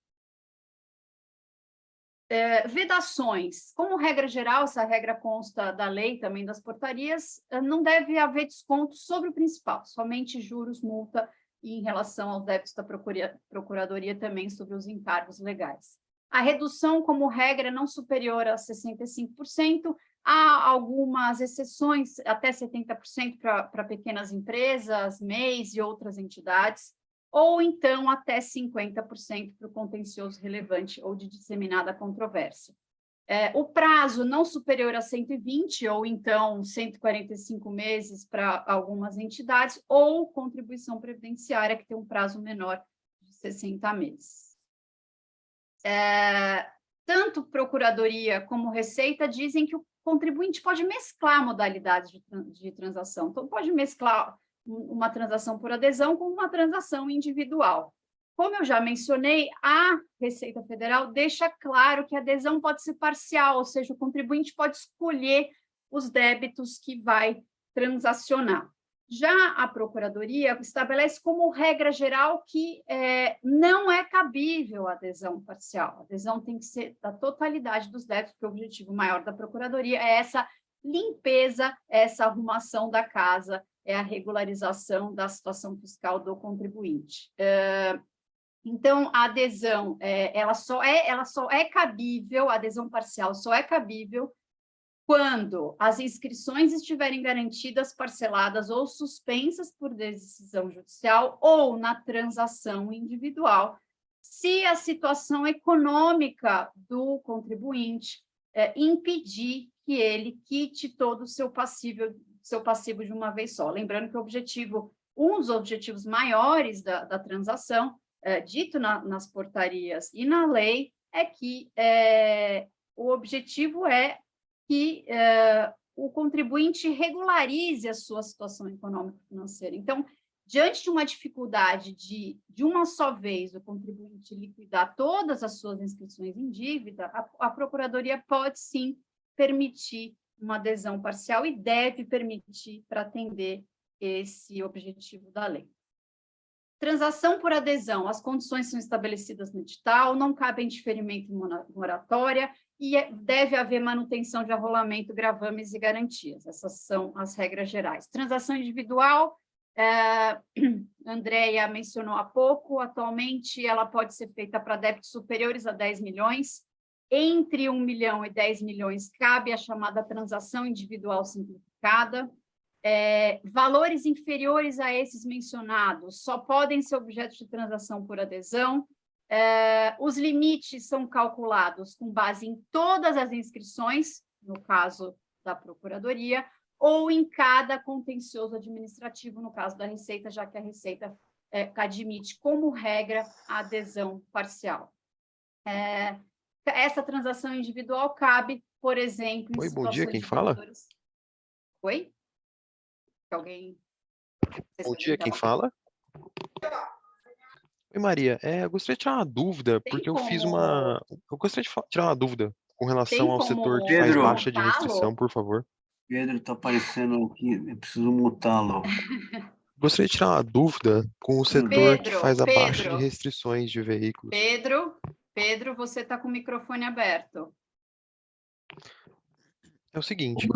Vedações. Como regra geral, essa regra consta da lei, também das portarias, não deve haver desconto sobre o principal, somente juros, multa e em relação aos débitos da Procuradoria também sobre os encargos legais. A redução, como regra, não superior a 65%, há algumas exceções, até 70% para pequenas empresas, MEIs e outras entidades, ou então até 50% para o contencioso relevante ou de disseminada controvérsia. O prazo não superior a 120 ou então 145 meses para algumas entidades, ou contribuição previdenciária, que tem um prazo menor de 60 meses. Tanto Procuradoria como Receita dizem que o contribuinte pode mesclar modalidades de transação. Então, pode mesclar uma transação por adesão com uma transação individual. Como eu já mencionei, a Receita Federal deixa claro que a adesão pode ser parcial, ou seja, o contribuinte pode escolher os débitos que vai transacionar. Já a Procuradoria estabelece como regra geral que não é cabível a adesão parcial. A adesão tem que ser da totalidade dos débitos, porque o objetivo maior da Procuradoria é essa limpeza, essa arrumação da casa, é a regularização da situação fiscal do contribuinte. Então, a adesão, ela só é cabível, a adesão parcial só é cabível quando as inscrições estiverem garantidas, parceladas ou suspensas por decisão judicial ou na transação individual, se a situação econômica do contribuinte impedir que ele quite todo o seu passivo de uma vez só. Lembrando que um dos objetivos maiores da transação, dito nas portarias e na lei, é que o objetivo é que o contribuinte regularize a sua situação econômico-financeira. Então, diante de uma dificuldade de uma só vez o contribuinte liquidar todas as suas inscrições em dívida, a Procuradoria pode sim permitir uma adesão parcial e deve permitir para atender esse objetivo da lei. Transação por adesão, as condições são estabelecidas no edital, não cabe diferimento em moratória e deve haver manutenção de arrolamento, gravames e garantias. Essas são as regras gerais. Transação individual, Andréia mencionou há pouco, atualmente ela pode ser feita para débitos superiores a 10 milhões. Entre 1 milhão e 10 milhões cabe a chamada transação individual simplificada. Valores inferiores a esses mencionados só podem ser objeto de transação por adesão. Os limites são calculados com base em todas as inscrições, no caso da Procuradoria, ou em cada contencioso administrativo, no caso da Receita, já que a Receita admite como regra a adesão parcial. Essa transação individual cabe, por exemplo, em Oi, bom dia, situações quem de fala? devedores. Oi? Alguém? Bom dia, quem fala? Oi, Maria. Eu gostaria de tirar uma dúvida, Tem porque eu fiz como- uma... Eu gostaria de tirar uma dúvida com relação Tem ao como setor que faz Pedro. baixa de mutá-lo? restrição, por favor. Pedro, está aparecendo aqui, eu preciso mutá-lo. Gostaria de tirar uma dúvida com o setor que faz a baixa de Pedro. restrições de veículos. Pedro, você está com o microfone aberto. É o seguinte,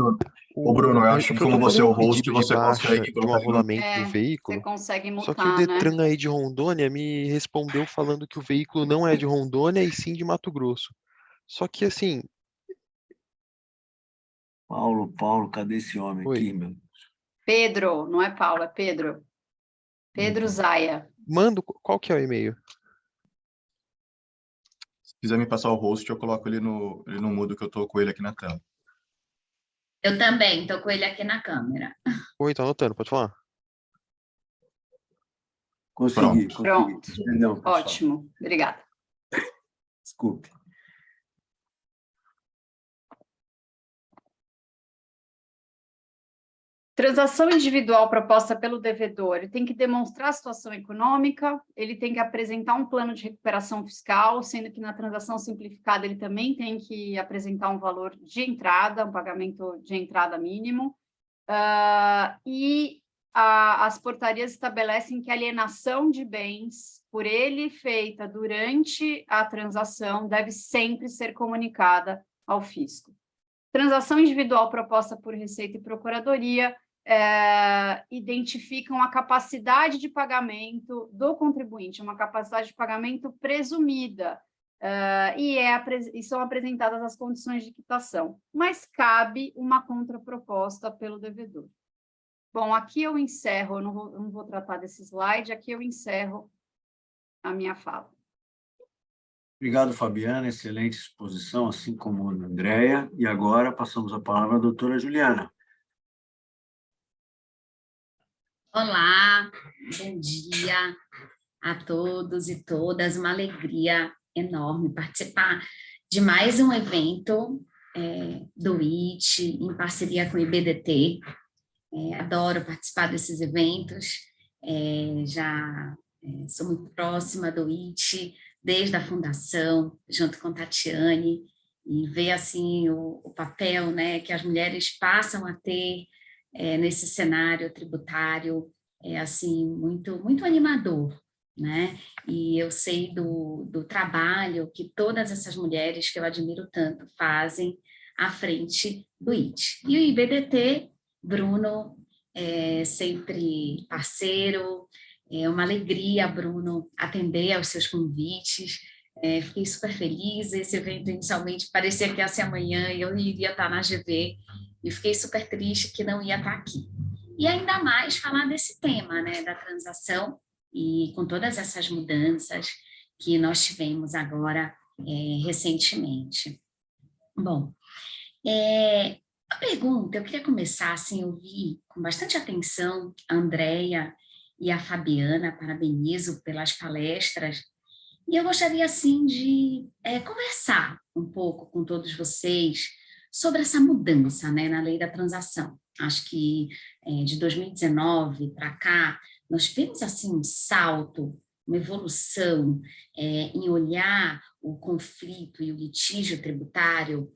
Ô, Bruno, eu acho que como você é o host, pedido de você baixa consegue de um colocar... arrolamento É, do veículo, Você consegue só que o mutar, né? Detran aí de Rondônia me respondeu falando que o veículo não é de Rondônia e sim de Mato Grosso. Só que assim, Paulo, cadê esse homem Oi. aqui, meu? Pedro, não é Paulo, é Pedro. Pedro Zaia. manda, qual que é o e-mail? Se quiser me passar o host, eu coloco ele no mudo, que eu tô com ele aqui na tela. Eu também, estou com ele aqui na câmera. Oi, tá anotando, pode falar? Consegui. Pronto. Perdão, pessoal. Ótimo, obrigada. Desculpe. Transação individual proposta pelo devedor, ele tem que demonstrar a situação econômica, ele tem que apresentar um plano de recuperação fiscal, sendo que na transação simplificada ele também tem que apresentar um valor de entrada, um pagamento de entrada mínimo, as portarias estabelecem que a alienação de bens por ele feita durante a transação deve sempre ser comunicada ao fisco. Transação individual proposta por Receita e Procuradoria identificam a capacidade de pagamento do contribuinte, uma capacidade de pagamento presumida, e são apresentadas as condições de quitação, mas cabe uma contraproposta pelo devedor. Bom, aqui eu encerro, eu não vou tratar desse slide, aqui eu encerro a minha fala. Obrigado, Fabiana, excelente exposição, assim como a Andréia. E agora passamos a palavra à doutora Juliana. Olá, bom dia a todos e todas. Uma alegria enorme participar de mais um evento do IT, em parceria com o IBDT. Adoro participar desses eventos, sou muito próxima do IT, desde a fundação, junto com Tatiane, e ver assim o papel, né, que as mulheres passam a ter nesse cenário tributário, assim muito muito animador, né? E eu sei do trabalho que todas essas mulheres que eu admiro tanto fazem à frente do IT. E o IBDT, Bruno, sempre parceiro. É uma alegria, Bruno, atender aos seus convites. Fiquei super feliz. Esse evento, inicialmente, parecia que ia ser amanhã e eu iria estar na GV. E fiquei super triste que não ia estar aqui. E ainda mais falar desse tema, né, da transação, e com todas essas mudanças que nós tivemos agora recentemente. Bom, a pergunta, eu queria começar assim, ouvir com bastante atenção a Andréia e a Fabiana, parabenizo pelas palestras, e eu gostaria assim de conversar um pouco com todos vocês sobre essa mudança, né, na lei da transação. Acho que de 2019 para cá, nós tivemos assim um salto, uma evolução em olhar o conflito e o litígio tributário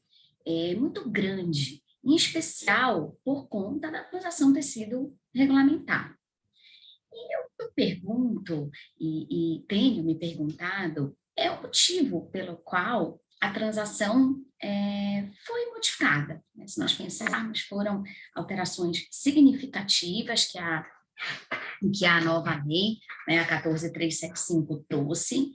muito grande, em especial por conta da transação ter sido regulamentada. E eu pergunto, e tenho me perguntado, é o motivo pelo qual a transação foi modificada. Se nós pensarmos, foram alterações significativas que a nova lei, né, a 14.375, trouxe,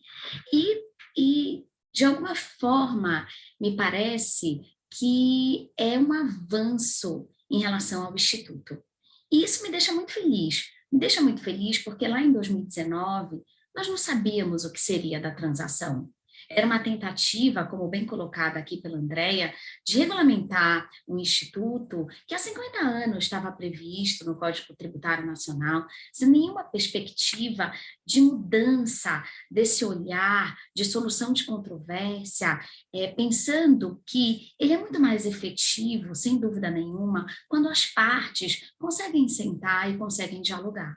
e de alguma forma, me parece que é um avanço em relação ao Instituto. E isso me deixa muito feliz. Me deixa muito feliz porque lá em 2019, nós não sabíamos o que seria da transação. Era uma tentativa, como bem colocada aqui pela Andréia, de regulamentar um instituto que há 50 anos estava previsto no Código Tributário Nacional, sem nenhuma perspectiva de mudança desse olhar, de solução de controvérsia, pensando que ele é muito mais efetivo, sem dúvida nenhuma, quando as partes conseguem sentar e conseguem dialogar.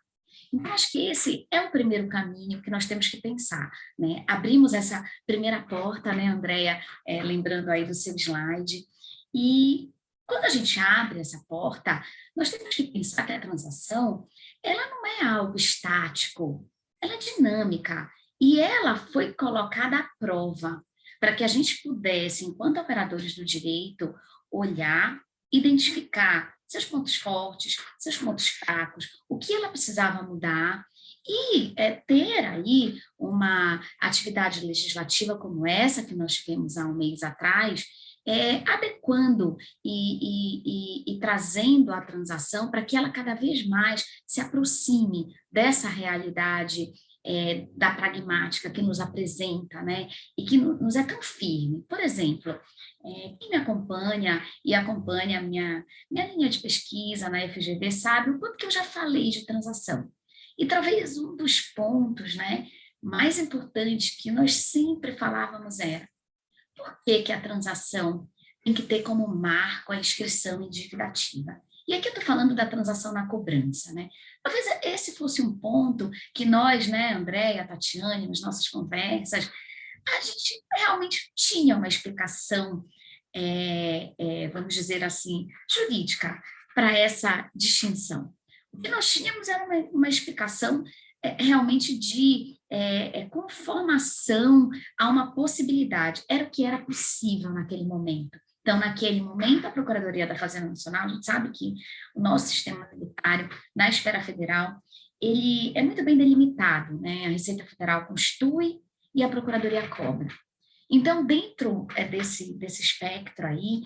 Então, acho que esse é o primeiro caminho que nós temos que pensar, né? Abrimos essa primeira porta, né, Andréia, lembrando aí do seu slide, e quando a gente abre essa porta, nós temos que pensar que a transação, ela não é algo estático, ela é dinâmica, e ela foi colocada à prova, para que a gente pudesse, enquanto operadores do direito, olhar, identificar seus pontos fortes, seus pontos fracos, o que ela precisava mudar e ter aí uma atividade legislativa como essa que nós tivemos há um mês atrás, adequando e trazendo a transação para que ela cada vez mais se aproxime dessa realidade da pragmática que nos apresenta, né, e que nos é tão firme. Por exemplo, quem me acompanha e acompanha a minha linha de pesquisa na FGV sabe o quanto que eu já falei de transação. E talvez um dos pontos, né, mais importantes que nós sempre falávamos era por que a transação tem que ter como marco a inscrição em dívida ativa. E aqui eu estou falando da transação na cobrança, né? Talvez esse fosse um ponto que nós, né, Andréia, Tatiane, nas nossas conversas, a gente realmente tinha uma explicação, vamos dizer assim, jurídica para essa distinção. O que nós tínhamos era uma explicação realmente de conformação a uma possibilidade, era o que era possível naquele momento. Então, naquele momento, a Procuradoria da Fazenda Nacional, a gente sabe que o nosso sistema tributário, na esfera federal, ele é muito bem delimitado, né? A Receita Federal constitui e a Procuradoria cobra. Então, dentro desse espectro aí,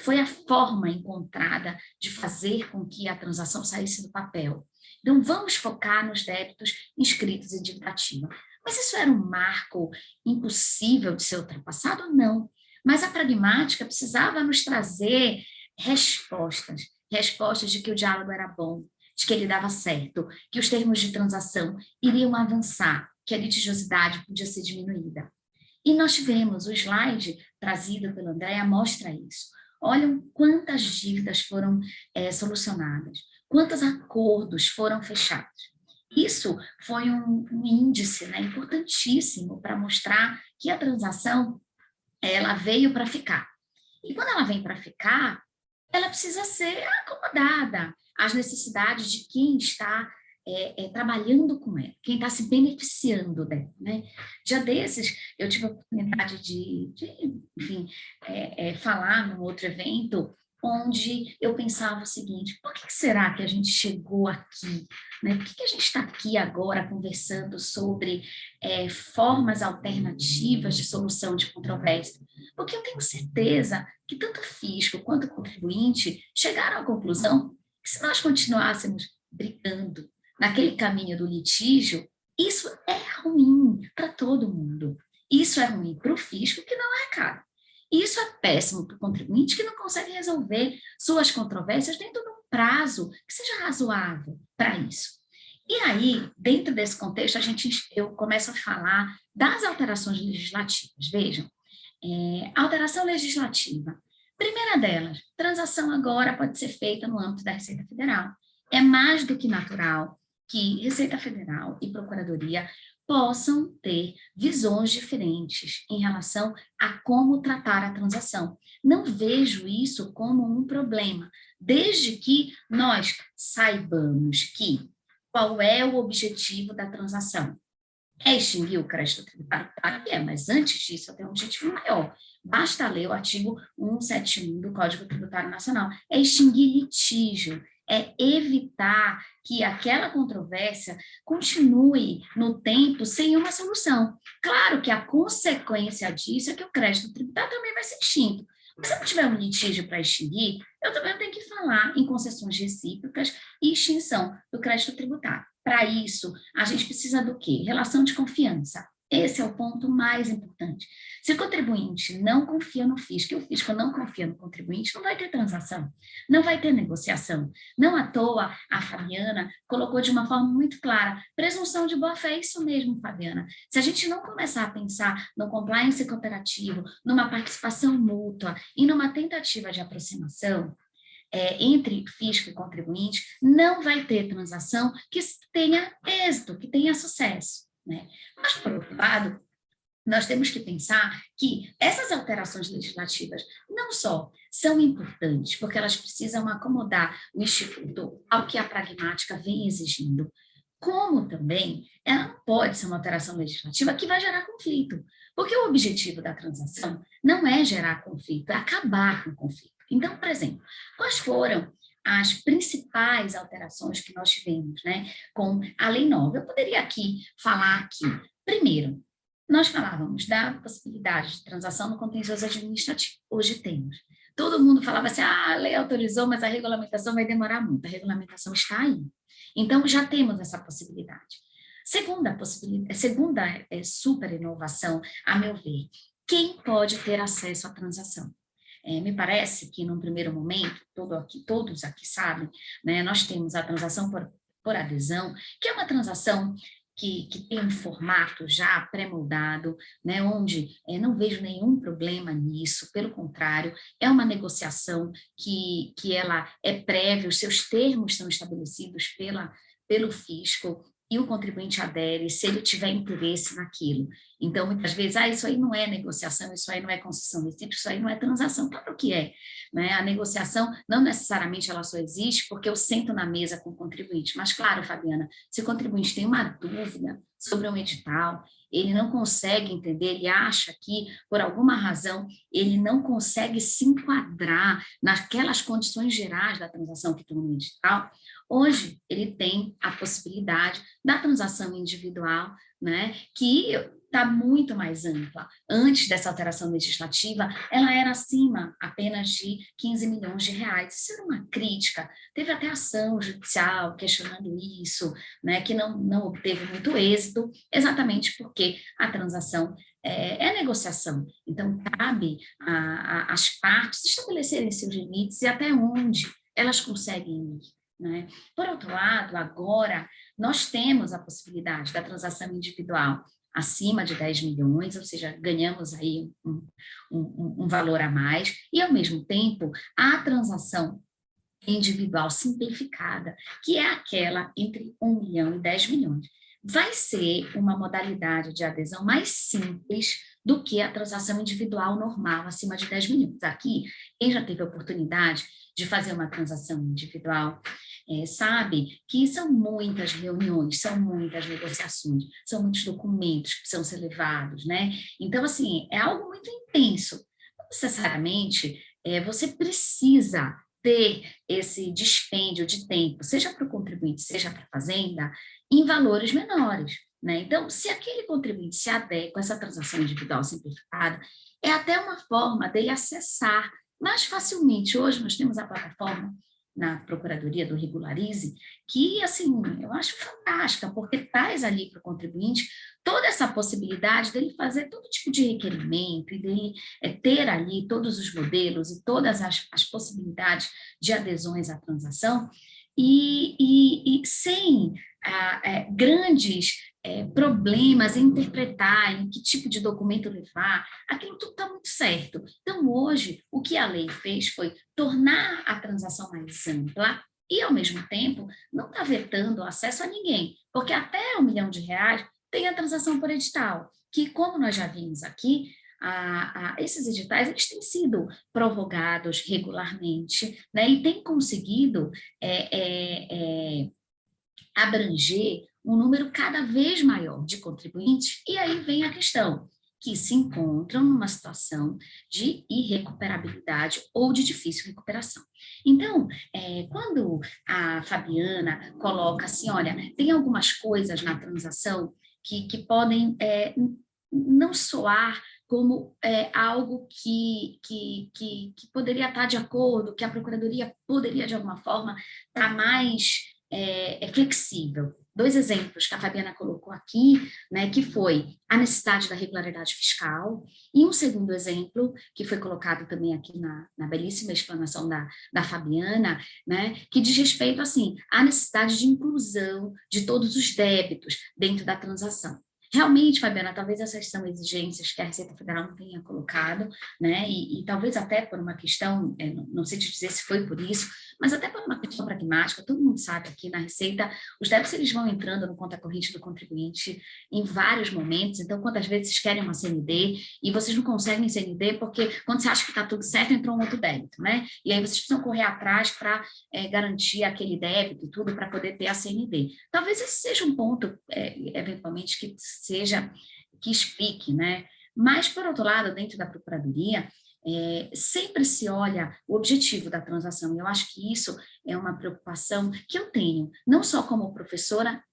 foi a forma encontrada de fazer com que a transação saísse do papel. Então, vamos focar nos débitos inscritos em dívida ativa. Mas isso era um marco impossível de ser ultrapassado? Não. Mas a pragmática precisava nos trazer respostas de que o diálogo era bom, de que ele dava certo, que os termos de transação iriam avançar, que a litigiosidade podia ser diminuída. E nós tivemos, o slide trazido pela Andréia mostra isso. Olham quantas dívidas foram solucionadas, quantos acordos foram fechados. Isso foi um índice, né, importantíssimo para mostrar que a transação ela veio para ficar. E quando ela vem para ficar, ela precisa ser acomodada às necessidades de quem está trabalhando com ela, quem está se beneficiando dela, né? Dia desses, eu tive a oportunidade de enfim, falar num outro evento, onde eu pensava o seguinte, por que será que a gente chegou aqui? Né? Por que a gente está aqui agora conversando sobre formas alternativas de solução de controvérsia? Porque eu tenho certeza que tanto o fisco quanto o contribuinte chegaram à conclusão que se nós continuássemos brigando naquele caminho do litígio, isso é ruim para todo mundo. Isso é ruim para o fisco, que não arrecada. Isso é péssimo para o contribuinte, que não consegue resolver suas controvérsias dentro de um prazo que seja razoável para isso. E aí, dentro desse contexto, eu começo a falar das alterações legislativas. Vejam, alteração legislativa. Primeira delas, transação agora pode ser feita no âmbito da Receita Federal. É mais do que natural que Receita Federal e Procuradoria possam ter visões diferentes em relação a como tratar a transação. Não vejo isso como um problema, desde que nós saibamos qual é o objetivo da transação. É extinguir o crédito tributário? Mas antes disso, tem um objetivo maior. Basta ler o artigo 171 do Código Tributário Nacional. É extinguir litígio, é evitar que aquela controvérsia continue no tempo sem uma solução. Claro que a consequência disso é que o crédito tributário também vai ser extinto. Mas se não tiver um litígio para extinguir, eu também tenho que falar em concessões recíprocas e extinção do crédito tributário. Para isso, a gente precisa do quê? Relação de confiança. Esse é o ponto mais importante. Se o contribuinte não confia no fisco e o fisco não confia no contribuinte, não vai ter transação, não vai ter negociação. Não à toa, a Fabiana colocou de uma forma muito clara, presunção de boa-fé, é isso mesmo, Fabiana. Se a gente não começar a pensar no compliance cooperativo, numa participação mútua e numa tentativa de aproximação, entre fisco e contribuinte, não vai ter transação que tenha êxito, que tenha sucesso, né? Mas, por outro lado, nós temos que pensar que essas alterações legislativas não só são importantes, porque elas precisam acomodar o Instituto ao que a pragmática vem exigindo, como também ela não pode ser uma alteração legislativa que vai gerar conflito, porque o objetivo da transação não é gerar conflito, é acabar com o conflito. Então, por exemplo, quais foram as principais alterações que nós tivemos, né, com a Lei 9? Eu poderia aqui falar primeiro, nós falávamos da possibilidade de transação no contencioso administrativo. Hoje temos. Todo mundo falava assim, a lei autorizou, mas a regulamentação vai demorar muito. A regulamentação está aí. Então, já temos essa possibilidade. Segunda super inovação, a meu ver, quem pode ter acesso à transação? Me parece que, num primeiro momento, todos aqui sabem, né, nós temos a transação por adesão, que é uma transação que tem um formato já pré-moldado, né, onde não vejo nenhum problema nisso, pelo contrário, é uma negociação que ela é prévia, os seus termos são estabelecidos pelo fisco, e o contribuinte adere se ele tiver interesse naquilo. Então, muitas vezes, isso aí não é negociação, isso aí não é concessão recíproca, isso aí não é transação. Claro que é, né? A negociação, não necessariamente ela só existe porque eu sento na mesa com o contribuinte. Mas, claro, Fabiana, se o contribuinte tem uma dúvida sobre um edital, ele não consegue entender, ele acha que, por alguma razão, ele não consegue se enquadrar naquelas condições gerais da transação que estão no edital, hoje ele tem a possibilidade da transação individual, né, que está muito mais ampla. Antes dessa alteração legislativa, ela era acima apenas de 15 milhões de reais. Isso era uma crítica. Teve até ação judicial questionando isso, né, que não obteve muito êxito, exatamente porque a transação é negociação. Então, cabe às partes estabelecerem seus limites e até onde elas conseguem ir, né? Por outro lado, agora, nós temos a possibilidade da transação individual acima de 10 milhões, ou seja, ganhamos aí um valor a mais, e, ao mesmo tempo, a transação individual simplificada, que é aquela entre 1 milhão e 10 milhões. Vai ser uma modalidade de adesão mais simples do que a transação individual normal, acima de 10 milhões. Aqui, quem já teve a oportunidade de fazer uma transação individual, sabe que são muitas reuniões, são muitas negociações, são muitos documentos que precisam ser levados, né? Então, assim, é algo muito intenso. Não necessariamente você precisa ter esse dispêndio de tempo, seja para o contribuinte, seja para a fazenda, em valores menores, né? Então, se aquele contribuinte se adequa a essa transação individual simplificada, é até uma forma dele acessar mais facilmente. Hoje nós temos a plataforma na Procuradoria do Regularize, que, assim, eu acho fantástica, porque traz ali para o contribuinte toda essa possibilidade dele fazer todo tipo de requerimento e dele ter ali todos os modelos e todas as possibilidades de adesões à transação e sem grandes problemas em interpretar, em que tipo de documento levar, aquilo tudo está muito certo. Então, hoje, o que a lei fez foi tornar a transação mais ampla e, ao mesmo tempo, não está vetando acesso a ninguém, porque até R$1 milhão tem a transação por edital, que, como nós já vimos aqui, esses editais eles têm sido prorrogados regularmente, né, e têm conseguido abranger um número cada vez maior de contribuintes, e aí vem a questão, que se encontram numa situação de irrecuperabilidade ou de difícil recuperação. Então, quando a Fabiana coloca assim, olha, tem algumas coisas na transação que podem não soar como algo que poderia estar de acordo, que a Procuradoria poderia, de alguma forma, estar mais flexível. 2 exemplos que a Fabiana colocou aqui, né, que foi a necessidade da regularidade fiscal, e um segundo exemplo, que foi colocado também aqui na belíssima explanação da Fabiana, né, que diz respeito, assim, à necessidade de inclusão de todos os débitos dentro da transação. Realmente, Fabiana, talvez essas são exigências que a Receita Federal não tenha colocado, né, e talvez até por uma questão, não sei te dizer se foi por isso, mas até por uma questão pragmática, todo mundo sabe aqui na Receita, os débitos eles vão entrando no conta corrente do contribuinte em vários momentos, então quantas vezes vocês querem uma CND e vocês não conseguem CND porque quando você acha que está tudo certo, entrou um outro débito, né? E aí vocês precisam correr atrás para garantir aquele débito e tudo para poder ter a CND. Talvez esse seja um ponto, eventualmente, que explique, né? Mas, por outro lado, dentro da Procuradoria, sempre se olha o objetivo da transação, e eu acho que isso é uma preocupação que eu tenho, não só como professora,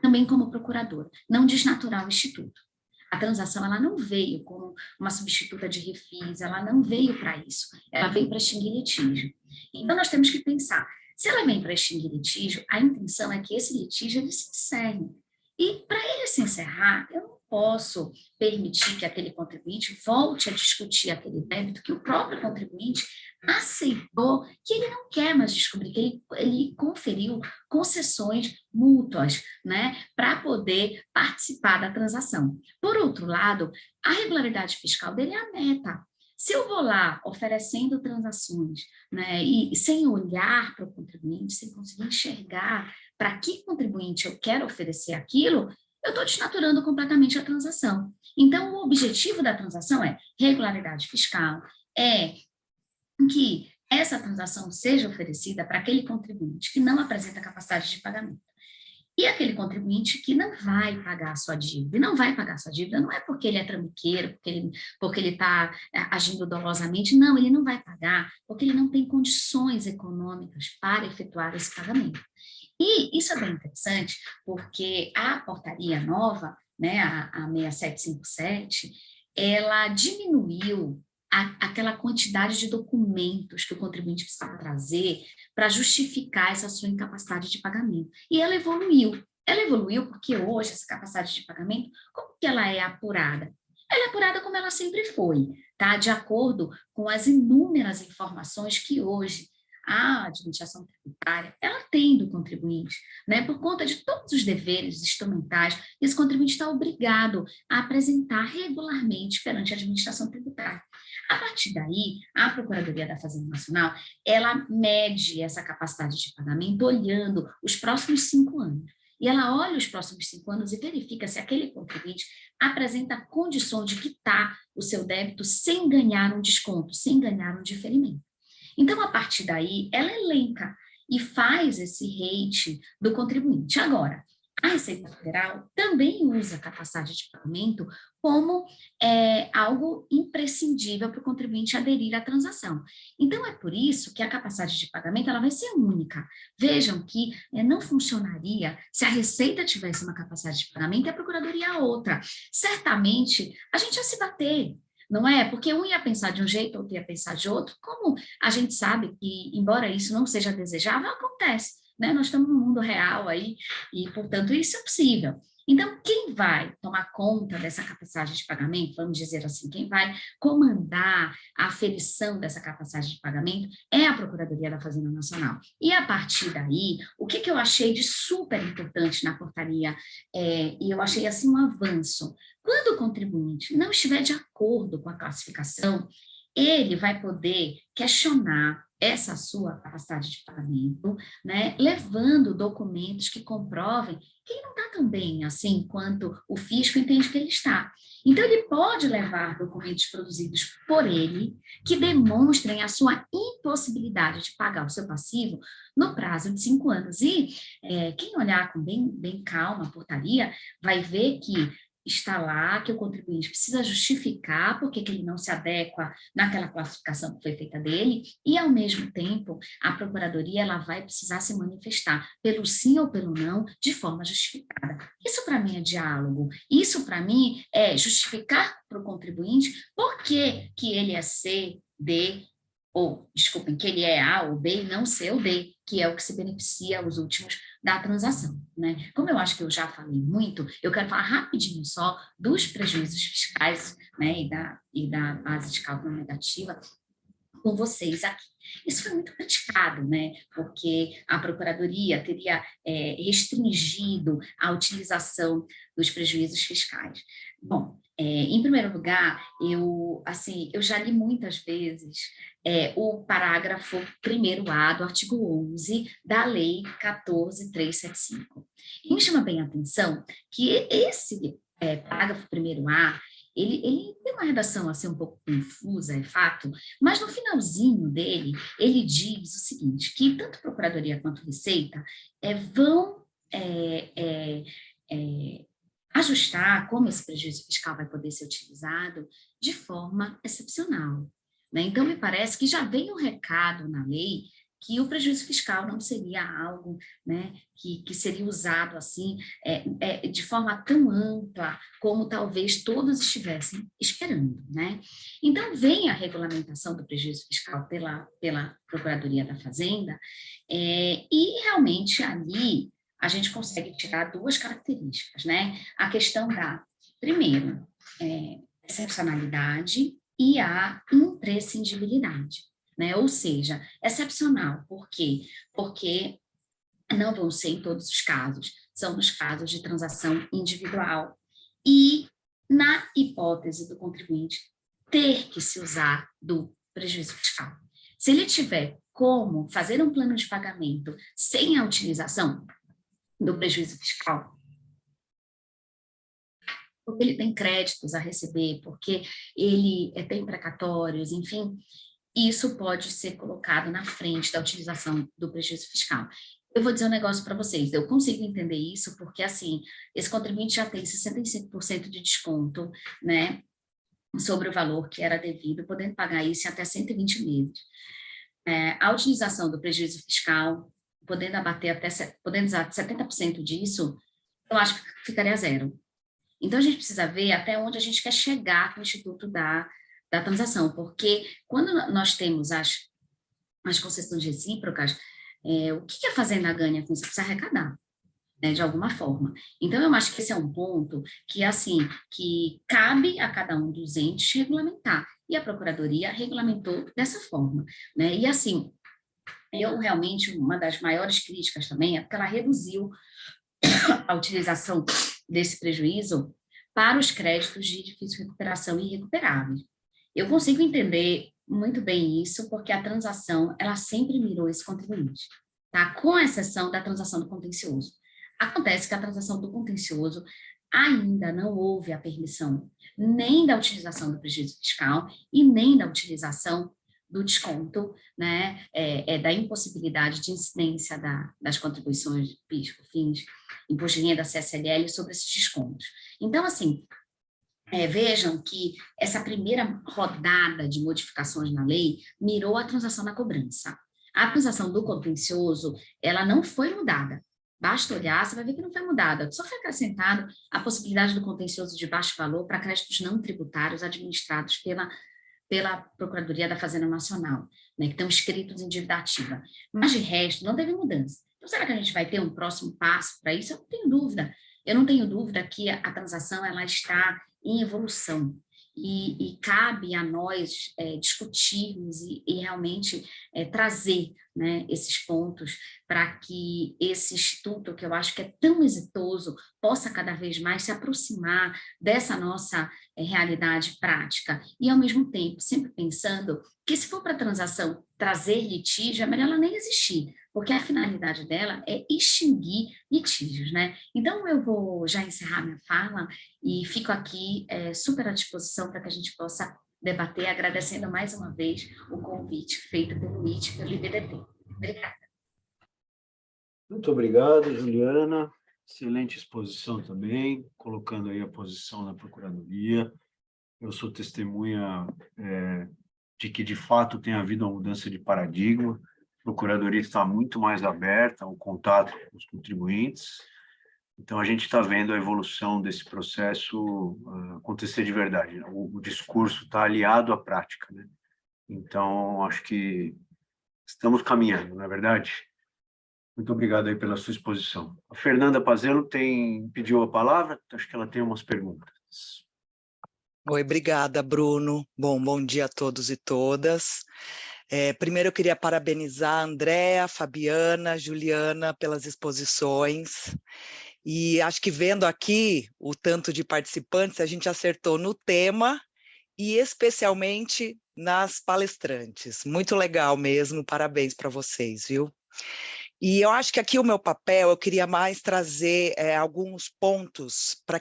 também como procuradora, não desnaturar o Instituto. A transação ela não veio como uma substituta de refis, ela não veio para isso, ela veio para extinguir litígio. Então, nós temos que pensar, se ela vem para extinguir litígio, a intenção é que esse litígio ele se encerre. E para ele se encerrar, eu não posso permitir que aquele contribuinte volte a discutir aquele débito que o próprio contribuinte aceitou que ele não quer mais descobrir, que ele conferiu concessões mútuas, né, para poder participar da transação. Por outro lado, a regularidade fiscal dele é a meta. Se eu vou lá oferecendo transações, né, e sem olhar para o contribuinte, sem conseguir enxergar para que contribuinte eu quero oferecer aquilo, eu estou desnaturando completamente a transação. Então, o objetivo da transação é regularidade fiscal, é que essa transação seja oferecida para aquele contribuinte que não apresenta capacidade de pagamento. E aquele contribuinte que não vai pagar a sua dívida, e não vai pagar a sua dívida não é porque ele é trambiqueiro, porque ele está agindo dolosamente, não, ele não vai pagar porque ele não tem condições econômicas para efetuar esse pagamento. E isso é bem interessante, porque a portaria nova, né, a 6757, ela diminuiu aquela quantidade de documentos que o contribuinte precisa trazer para justificar essa sua incapacidade de pagamento. E ela evoluiu. Ela evoluiu porque hoje essa capacidade de pagamento, como que ela é apurada? Ela é apurada como ela sempre foi, tá? De acordo com as inúmeras informações que hoje a administração tributária, ela tem do contribuinte, né? Por conta de todos os deveres instrumentais, esse contribuinte está obrigado a apresentar regularmente perante a administração tributária. A partir daí, a Procuradoria da Fazenda Nacional, ela mede essa capacidade de pagamento olhando os próximos 5 anos. E ela olha os próximos 5 anos e verifica se aquele contribuinte apresenta condições de quitar o seu débito sem ganhar um desconto, sem ganhar um diferimento. Então, a partir daí, ela elenca e faz esse rate do contribuinte. Agora, a Receita Federal também usa a capacidade de pagamento como algo imprescindível para o contribuinte aderir à transação. Então, é por isso que a capacidade de pagamento ela vai ser única. Vejam que não funcionaria se a Receita tivesse uma capacidade de pagamento e a Procuradoria outra. Certamente, a gente ia se bater. não é? Porque um ia pensar de um jeito, outro ia pensar de outro. Como a gente sabe que, embora isso não seja desejável, acontece, né? Nós estamos no mundo real aí e, portanto, isso é possível. Então, quem vai tomar conta dessa capacidade de pagamento, vamos dizer assim, quem vai comandar a aferição dessa capacidade de pagamento é a Procuradoria da Fazenda Nacional. E, a partir daí, o que eu achei de super importante na portaria, e eu achei assim um avanço, quando o contribuinte não estiver de acordo com a classificação, ele vai poder questionar essa sua capacidade de pagamento, né, levando documentos que comprovem que ele não está tão bem assim quanto o fisco entende que ele está. Então, ele pode levar documentos produzidos por ele que demonstrem a sua impossibilidade de pagar o seu passivo no prazo de 5 anos. E quem olhar com bem calma a portaria vai ver que está lá que o contribuinte precisa justificar por que ele não se adequa naquela classificação que foi feita dele e, ao mesmo tempo, a Procuradoria ela vai precisar se manifestar pelo sim ou pelo não de forma justificada. Isso, para mim, é diálogo. Isso, para mim, é justificar para o contribuinte por que ele é C, D, ou, desculpem, que ele é A ou B e não C ou D, que é o que se beneficia os últimos da transação, né? Como eu acho que eu já falei muito, eu quero falar rapidinho só dos prejuízos fiscais, né, e da base de cálculo negativa com vocês aqui. Isso foi muito criticado, né, porque a Procuradoria teria restringido a utilização dos prejuízos fiscais. Bom, em primeiro lugar, eu já li muitas vezes o parágrafo 1º-A do artigo 11 da Lei 14.375. E me chama bem a atenção que esse parágrafo 1º-A, ele tem uma redação assim um pouco confusa, é fato, mas no finalzinho dele, ele diz o seguinte, que tanto Procuradoria quanto Receita vão ajustar como esse prejuízo fiscal vai poder ser utilizado de forma excepcional, né? Então, me parece que já vem um recado na lei que o prejuízo fiscal não seria algo, né, que seria usado assim de forma tão ampla como talvez todos estivessem esperando, né? Então, vem a regulamentação do prejuízo fiscal pela Procuradoria da Fazenda e realmente ali a gente consegue tirar 2 características, né? A questão da, primeiro, excepcionalidade e a imprescindibilidade, né? Ou seja, excepcional, por quê? Porque não vão ser em todos os casos, são nos casos de transação individual e na hipótese do contribuinte ter que se usar do prejuízo fiscal. Se ele tiver como fazer um plano de pagamento sem a utilização do prejuízo fiscal, porque ele tem créditos a receber, porque ele tem precatórios, enfim, isso pode ser colocado na frente da utilização do prejuízo fiscal. Eu vou dizer um negócio para vocês, eu consigo entender isso porque, assim, esse contribuinte já tem 65% de desconto, né, sobre o valor que era devido, podendo pagar isso em até 120 meses. A utilização do prejuízo fiscal, podendo usar 70% disso, eu acho que ficaria zero. Então, a gente precisa ver até onde a gente quer chegar com o Instituto da transação, porque quando nós temos as concessões recíprocas, o que a Fazenda ganha com isso? Precisa arrecadar, né, de alguma forma. Então, eu acho que esse é um ponto que, assim, que cabe a cada um dos entes regulamentar, e a Procuradoria regulamentou dessa forma, né, e assim, eu realmente, uma das maiores críticas também é porque ela reduziu a utilização desse prejuízo para os créditos de difícil recuperação e irrecuperáveis. Eu consigo entender muito bem isso, porque a transação, ela sempre mirou esse contribuinte, tá? Com exceção da transação do contencioso. Acontece que a transação do contencioso ainda não houve a permissão nem da utilização do prejuízo fiscal e nem da utilização do desconto, né, da impossibilidade de incidência das contribuições de PIS, COFINS, Imposto de Renda, CSLL sobre esses descontos. Então, assim, vejam que essa primeira rodada de modificações na lei mirou a transação na cobrança. A transação do contencioso, ela não foi mudada, Basta olhar, você vai ver que não foi mudada. Só foi acrescentado a possibilidade do contencioso de baixo valor para créditos não tributários administrados pela Procuradoria da Fazenda Nacional, né, que estão inscritos em dívida ativa. Mas, de resto, não teve mudança. Então, será que a gente vai ter um próximo passo para isso? Eu não tenho dúvida. Eu não tenho dúvida que a transação ela está em evolução. E cabe a nós discutirmos e realmente trazer, né, esses pontos para que esse instituto, que eu acho que é tão exitoso, possa cada vez mais se aproximar dessa nossa realidade prática. E, ao mesmo tempo, sempre pensando que, se for para a transação trazer litígio, é melhor ela nem existir, porque a finalidade dela é extinguir litígios, né? Então, eu vou já encerrar minha fala e fico aqui super à disposição para que a gente possa debater, agradecendo mais uma vez o convite feito pelo IT e pelo IBDT. Obrigada. Muito obrigado, Juliana. Excelente exposição também, colocando aí a posição da Procuradoria. Eu sou testemunha de que, de fato, tem havido uma mudança de paradigma. A Procuradoria está muito mais aberta ao contato com os contribuintes. Então, a gente está vendo a evolução desse processo acontecer de verdade, né? O discurso está aliado à prática, né? Então, acho que estamos caminhando, não é verdade? Muito obrigado aí pela sua exposição. A Fernanda Pazello pediu a palavra, acho que ela tem umas perguntas. Oi, obrigada, Bruno. Bom dia a todos e todas. Primeiro, eu queria parabenizar a Andréa, a Fabiana, a Juliana pelas exposições. E acho que vendo aqui o tanto de participantes, a gente acertou no tema e especialmente nas palestrantes. Muito legal mesmo, parabéns para vocês, viu? E eu acho que aqui o meu papel, eu queria mais trazer alguns pontos para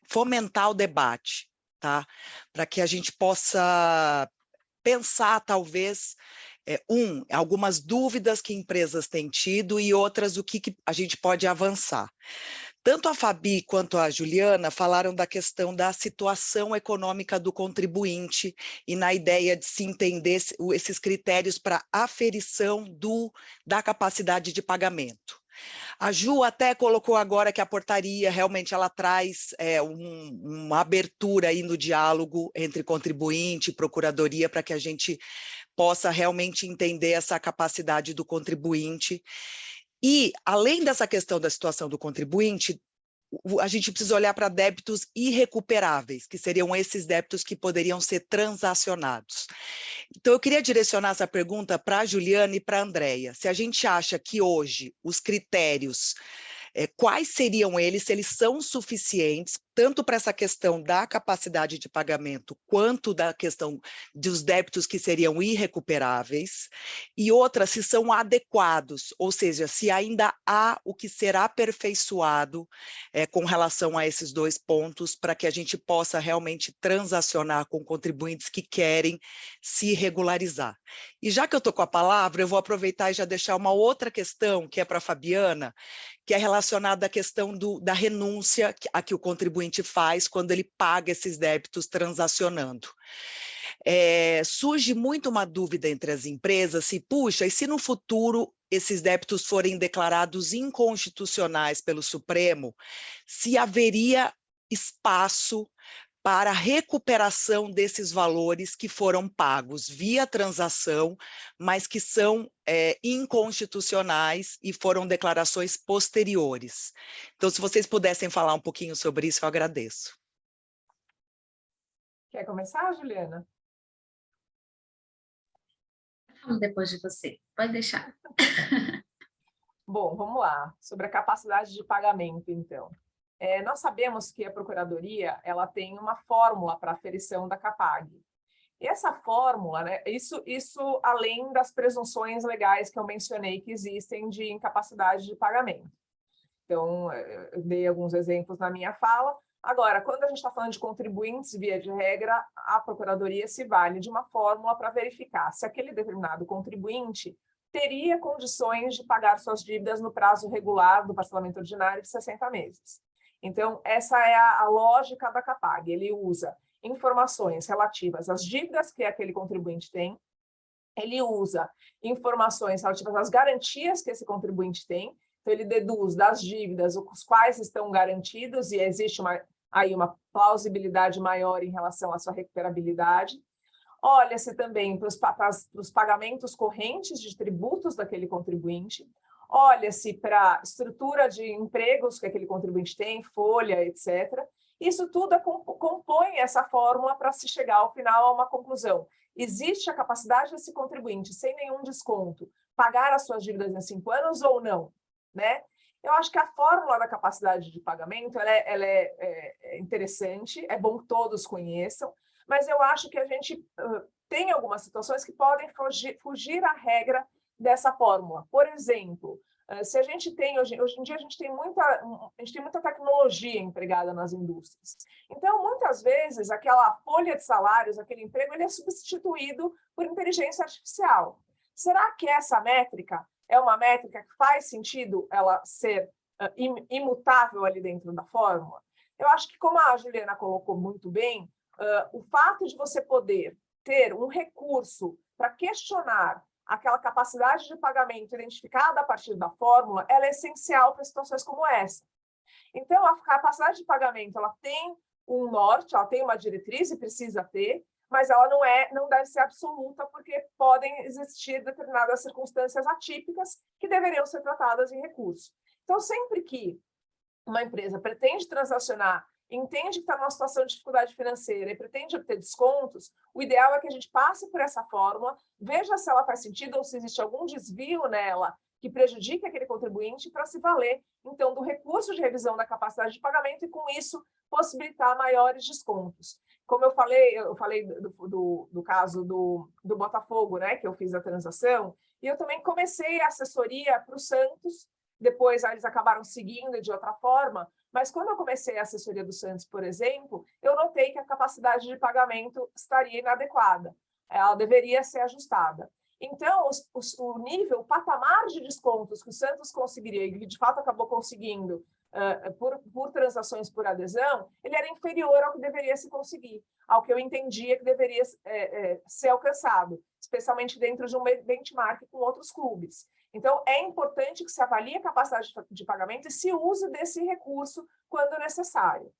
fomentar o debate, tá? Para que a gente possa pensar, talvez, algumas dúvidas que empresas têm tido e outras, o que a gente pode avançar. Tanto a Fabi quanto a Juliana falaram da questão da situação econômica do contribuinte e na ideia de se entender esses critérios para aferição da capacidade de pagamento. A Ju até colocou agora que a portaria realmente ela traz uma abertura aí no diálogo entre contribuinte e procuradoria para que a gente possa realmente entender essa capacidade do contribuinte. E, além dessa questão da situação do contribuinte, a gente precisa olhar para débitos irrecuperáveis, que seriam esses débitos que poderiam ser transacionados. Então, eu queria direcionar essa pergunta para a Juliana e para a Andréia. Se a gente acha que hoje os critérios, quais seriam eles, se eles são suficientes, tanto para essa questão da capacidade de pagamento, quanto da questão dos débitos que seriam irrecuperáveis, e outra, se são adequados, ou seja, se ainda há o que será aperfeiçoado com relação a esses dois pontos, para que a gente possa realmente transacionar com contribuintes que querem se regularizar. E já que eu estou com a palavra, eu vou aproveitar e já deixar uma outra questão, que é para a Fabiana, que é relacionada à questão da renúncia a que o contribuinte faz quando ele paga esses débitos transacionando. Surge muito uma dúvida entre as empresas se, puxa, e se no futuro esses débitos forem declarados inconstitucionais pelo Supremo, se haveria espaço para a recuperação desses valores que foram pagos via transação, mas que são inconstitucionais e foram declarações posteriores. Então, se vocês pudessem falar um pouquinho sobre isso, eu agradeço. Quer começar, Juliana? Depois de você, pode deixar. Bom, vamos lá. Sobre a capacidade de pagamento, então. Nós sabemos que a Procuradoria ela tem uma fórmula para aferição da CAPAG. E essa fórmula, né, isso além das presunções legais que eu mencionei que existem de incapacidade de pagamento. Então, eu dei alguns exemplos na minha fala. Agora, quando a gente está falando de contribuintes, via de regra, a Procuradoria se vale de uma fórmula para verificar se aquele determinado contribuinte teria condições de pagar suas dívidas no prazo regular do parcelamento ordinário de 60 meses. Então, essa é a lógica da CAPAG. Ele usa informações relativas às dívidas que aquele contribuinte tem, ele usa informações relativas às garantias que esse contribuinte tem. Então, ele deduz das dívidas os quais estão garantidos e existe aí uma plausibilidade maior em relação à sua recuperabilidade. Olha-se também para os pagamentos correntes de tributos daquele contribuinte, olha-se para a estrutura de empregos que aquele contribuinte tem, folha, etc. Isso tudo compõe essa fórmula para se chegar ao final a uma conclusão. Existe a capacidade desse contribuinte, sem nenhum desconto, pagar as suas dívidas em 5 anos ou não, né? Eu acho que a fórmula da capacidade de pagamento ela é interessante, é bom que todos conheçam, mas eu acho que a gente tem algumas situações que podem fugir à regra dessa fórmula. Por exemplo, se a gente tem, hoje em dia, a gente tem muita tecnologia empregada nas indústrias. Então, muitas vezes, aquela folha de salários, aquele emprego, ele é substituído por inteligência artificial. Será que essa métrica é uma métrica que faz sentido ela ser imutável ali dentro da fórmula? Eu acho que, como a Juliana colocou muito bem, o fato de você poder ter um recurso para questionar aquela capacidade de pagamento identificada a partir da fórmula, ela é essencial para situações como essa. Então, a capacidade de pagamento ela tem um norte, ela tem uma diretriz e precisa ter, mas ela não deve ser absoluta, porque podem existir determinadas circunstâncias atípicas que deveriam ser tratadas em recurso. Então, sempre que uma empresa pretende transacionar, entende que está numa situação de dificuldade financeira e pretende obter descontos, o ideal é que a gente passe por essa fórmula, veja se ela faz sentido ou se existe algum desvio nela que prejudique aquele contribuinte para se valer, então, do recurso de revisão da capacidade de pagamento e, com isso, possibilitar maiores descontos. Como eu falei do caso do Botafogo, né, que eu fiz a transação, e eu também comecei a assessoria para o Santos, depois eles acabaram seguindo de outra forma, mas quando eu comecei a assessoria do Santos, por exemplo, eu notei que a capacidade de pagamento estaria inadequada, ela deveria ser ajustada. Então, o patamar de descontos que o Santos conseguiria, e de fato acabou conseguindo por transações por adesão, ele era inferior ao que deveria se conseguir, ao que eu entendia que deveria ser alcançado, especialmente dentro de um benchmark com outros clubes. Então, é importante que se avalie a capacidade de pagamento e se use desse recurso quando necessário.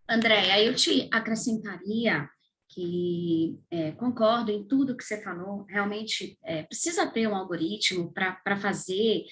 Andréia, eu te acrescentaria que concordo em tudo que você falou, realmente precisa ter um algoritmo para fazer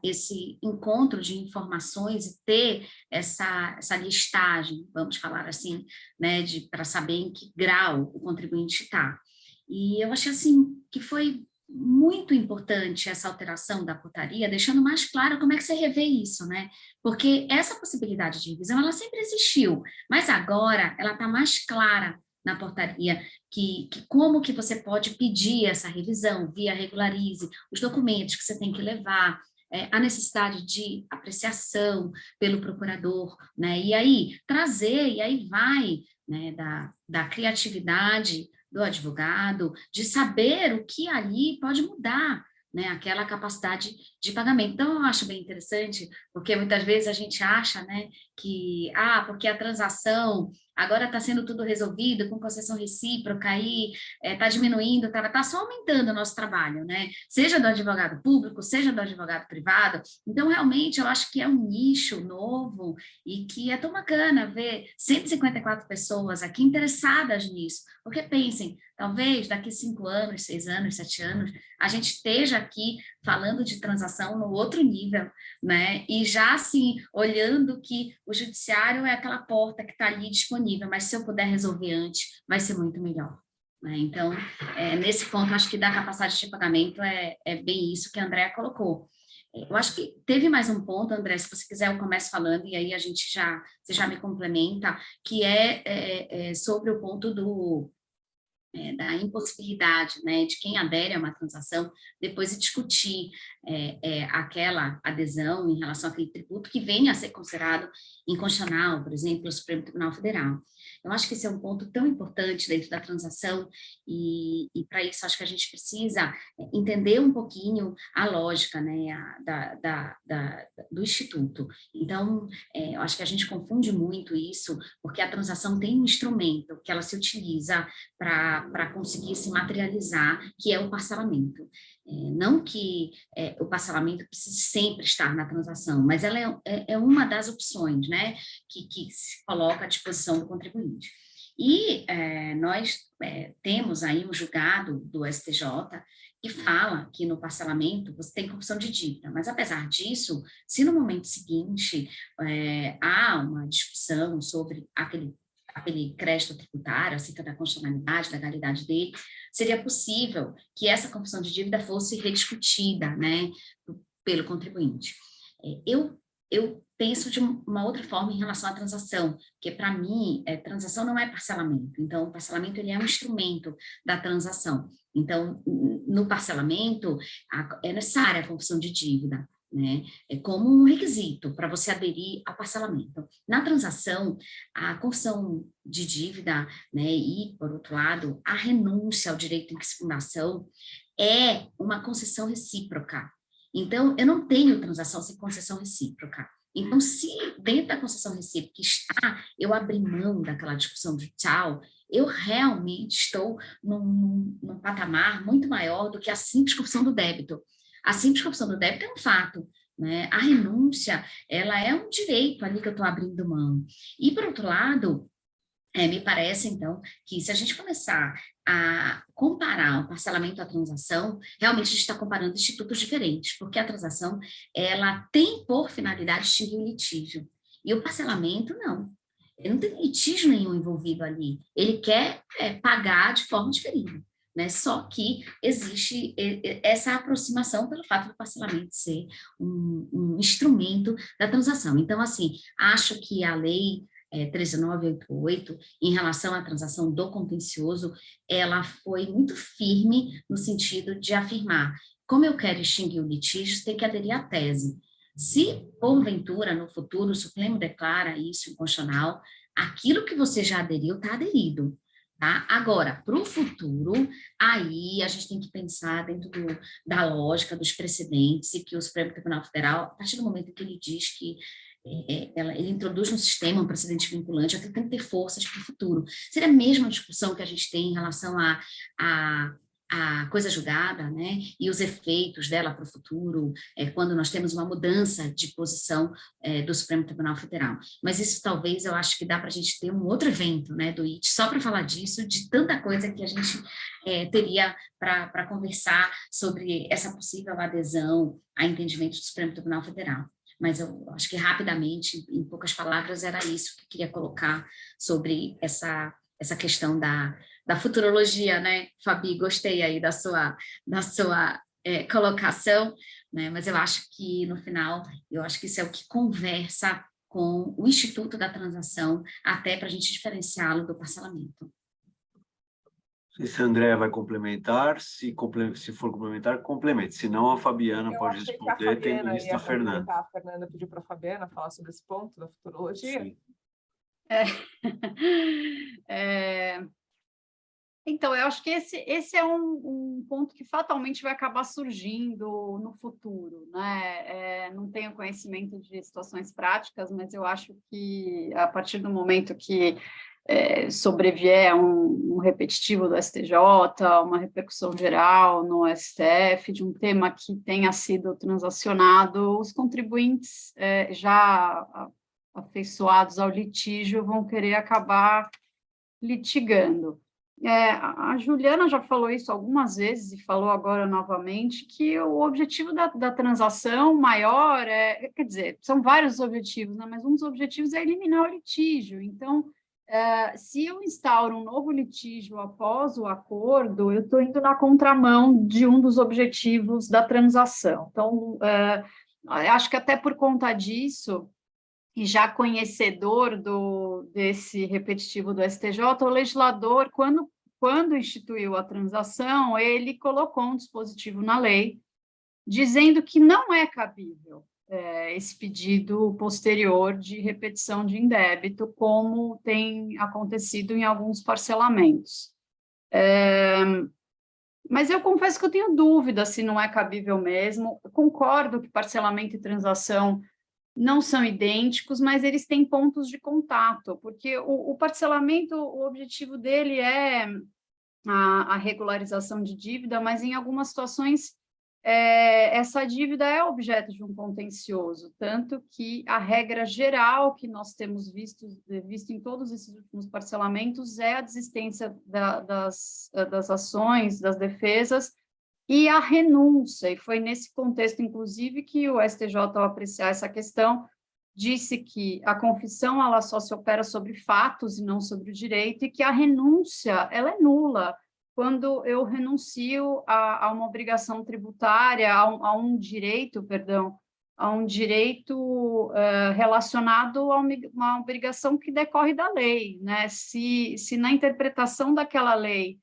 esse encontro de informações e ter essa listagem, vamos falar assim, né, para saber em que grau o contribuinte está. E eu achei assim que foi muito importante essa alteração da portaria, deixando mais claro como é que você revê isso, né? Porque essa possibilidade de revisão, ela sempre existiu, mas agora ela está mais clara na portaria, que como que você pode pedir essa revisão via regularize, os documentos que você tem que levar, a necessidade de apreciação pelo procurador, né? E aí trazer, e aí vai, né, da criatividade do advogado, de saber o que ali pode mudar, né, aquela capacidade de pagamento. Então, eu acho bem interessante, porque muitas vezes a gente acha, né, que, porque a transação agora está sendo tudo resolvido com concessão recíproca, aí está diminuindo, está só aumentando o nosso trabalho, né, seja do advogado público, seja do advogado privado. Então, realmente, eu acho que é um nicho novo e que é tão bacana ver 154 pessoas aqui interessadas nisso, porque pensem, talvez daqui 5 anos, 6 anos, 7 anos, a gente esteja aqui falando de transação no outro nível, né? E já assim, olhando que o judiciário é aquela porta que está ali disponível, mas se eu puder resolver antes, vai ser muito melhor, né? Então, nesse ponto, acho que da capacidade de pagamento é bem isso que a Andréa colocou. Eu acho que teve mais um ponto, André, se você quiser eu começo falando e aí você já me complementa, que é sobre o ponto da impossibilidade, né, de quem adere a uma transação, depois de discutir aquela adesão em relação àquele tributo que venha a ser considerado inconstitucional, por exemplo, pelo Supremo Tribunal Federal. Eu acho que esse é um ponto tão importante dentro da transação e para isso acho que a gente precisa entender um pouquinho a lógica, né, do Instituto. Então, eu acho que a gente confunde muito isso, porque a transação tem um instrumento que ela se utiliza para conseguir se materializar, que é o parcelamento. Não que o parcelamento precise sempre estar na transação, mas ela é uma das opções, né, que se coloca à disposição do contribuinte. E nós temos aí um julgado do STJ que fala que no parcelamento você tem corrupção de dívida, mas apesar disso, se no momento seguinte há uma discussão sobre aquele crédito tributário, acerca da constitucionalidade, da legalidade dele, seria possível que essa corrupção de dívida fosse rediscutida, né, pelo contribuinte. Eu penso de uma outra forma em relação à transação, porque para mim, transação não é parcelamento, então o parcelamento ele é um instrumento da transação. Então, no parcelamento, é necessária a confissão de dívida, né? É como um requisito para você aderir ao parcelamento. Na transação, a confissão de dívida, né, e, por outro lado, a renúncia ao direito de fundação é uma concessão recíproca. Então, eu não tenho transação sem concessão recíproca. Então, se dentro da concessão recíproca está eu abrir mão daquela discussão judicial, eu realmente estou num patamar muito maior do que a simples confissão do débito. A simples confissão do débito é um fato, né? A renúncia, ela é um direito ali que eu estou abrindo mão. E, por outro lado, me parece, então, que se a gente começar a comparar o parcelamento à transação, realmente a gente está comparando institutos diferentes, porque a transação, ela tem por finalidade extinguir o litígio, e o parcelamento, não. Ele não tem litígio nenhum envolvido ali, ele quer pagar de forma diferida, né? Só que existe essa aproximação pelo fato do parcelamento ser um instrumento da transação. Então, assim, acho que a lei 13988, em relação à transação do contencioso, ela foi muito firme no sentido de afirmar, como eu quero extinguir o litígio, tem que aderir à tese. Se, porventura, no futuro, o Supremo declara isso inconstitucional, aquilo que você já aderiu está aderido. Tá? Agora, para o futuro, aí a gente tem que pensar dentro da lógica dos precedentes e que o Supremo Tribunal Federal, a partir do momento que ele diz que ele introduz no sistema um precedente vinculante, até tem que ter forças para o futuro. Seria a mesma discussão que a gente tem em relação à coisa julgada, né, e os efeitos dela para o futuro, quando nós temos uma mudança de posição do Supremo Tribunal Federal. Mas isso talvez, eu acho que dá para a gente ter um outro evento, né, do IT, só para falar disso, de tanta coisa que a gente teria para conversar sobre essa possível adesão a entendimento do Supremo Tribunal Federal. Mas eu acho que rapidamente, em poucas palavras, era isso que eu queria colocar sobre essa questão da futurologia, né, Fabi? Gostei aí da sua colocação, né? Mas eu acho que, no final, eu acho que isso é o que conversa com o Instituto da Transação, até para a gente diferenciá-lo do parcelamento. Não sei se a Andrea vai complementar, se for complementar, complemente. Se não, a Fabiana pode responder, tendo visto a Fernanda. A Fernanda pediu para a Fabiana falar sobre esse ponto da futurologia. Sim. Então, eu acho que esse é um ponto que fatalmente vai acabar surgindo no futuro, né? Não tenho conhecimento de situações práticas, mas eu acho que a partir do momento que sobrevier um repetitivo do STJ, uma repercussão geral no STF, de um tema que tenha sido transacionado, os contribuintes já afeiçoados ao litígio vão querer acabar litigando. A Juliana já falou isso algumas vezes e falou agora novamente que o objetivo da transação maior quer dizer, são vários objetivos, né? Mas um dos objetivos é eliminar o litígio. Então, se eu instauro um novo litígio após o acordo, eu estou indo na contramão de um dos objetivos da transação. Então, acho que até por conta disso, e já conhecedor desse repetitivo do STJ, o legislador, quando instituiu a transação, ele colocou um dispositivo na lei dizendo que não é cabível esse pedido posterior de repetição de indébito, como tem acontecido em alguns parcelamentos. Mas eu confesso que eu tenho dúvida se não é cabível mesmo. Eu concordo que parcelamento e transação não são idênticos, mas eles têm pontos de contato, porque o parcelamento, o objetivo dele é a regularização de dívida, mas em algumas situações essa dívida é objeto de um contencioso, tanto que a regra geral que nós temos visto em todos esses últimos parcelamentos é a desistência das ações, das defesas, e a renúncia, e foi nesse contexto, inclusive, que o STJ, ao apreciar essa questão, disse que a confissão ela só se opera sobre fatos e não sobre o direito, e que a renúncia ela é nula quando eu renuncio a uma obrigação tributária, a um direito, relacionado a uma obrigação que decorre da lei, né? Se na interpretação daquela lei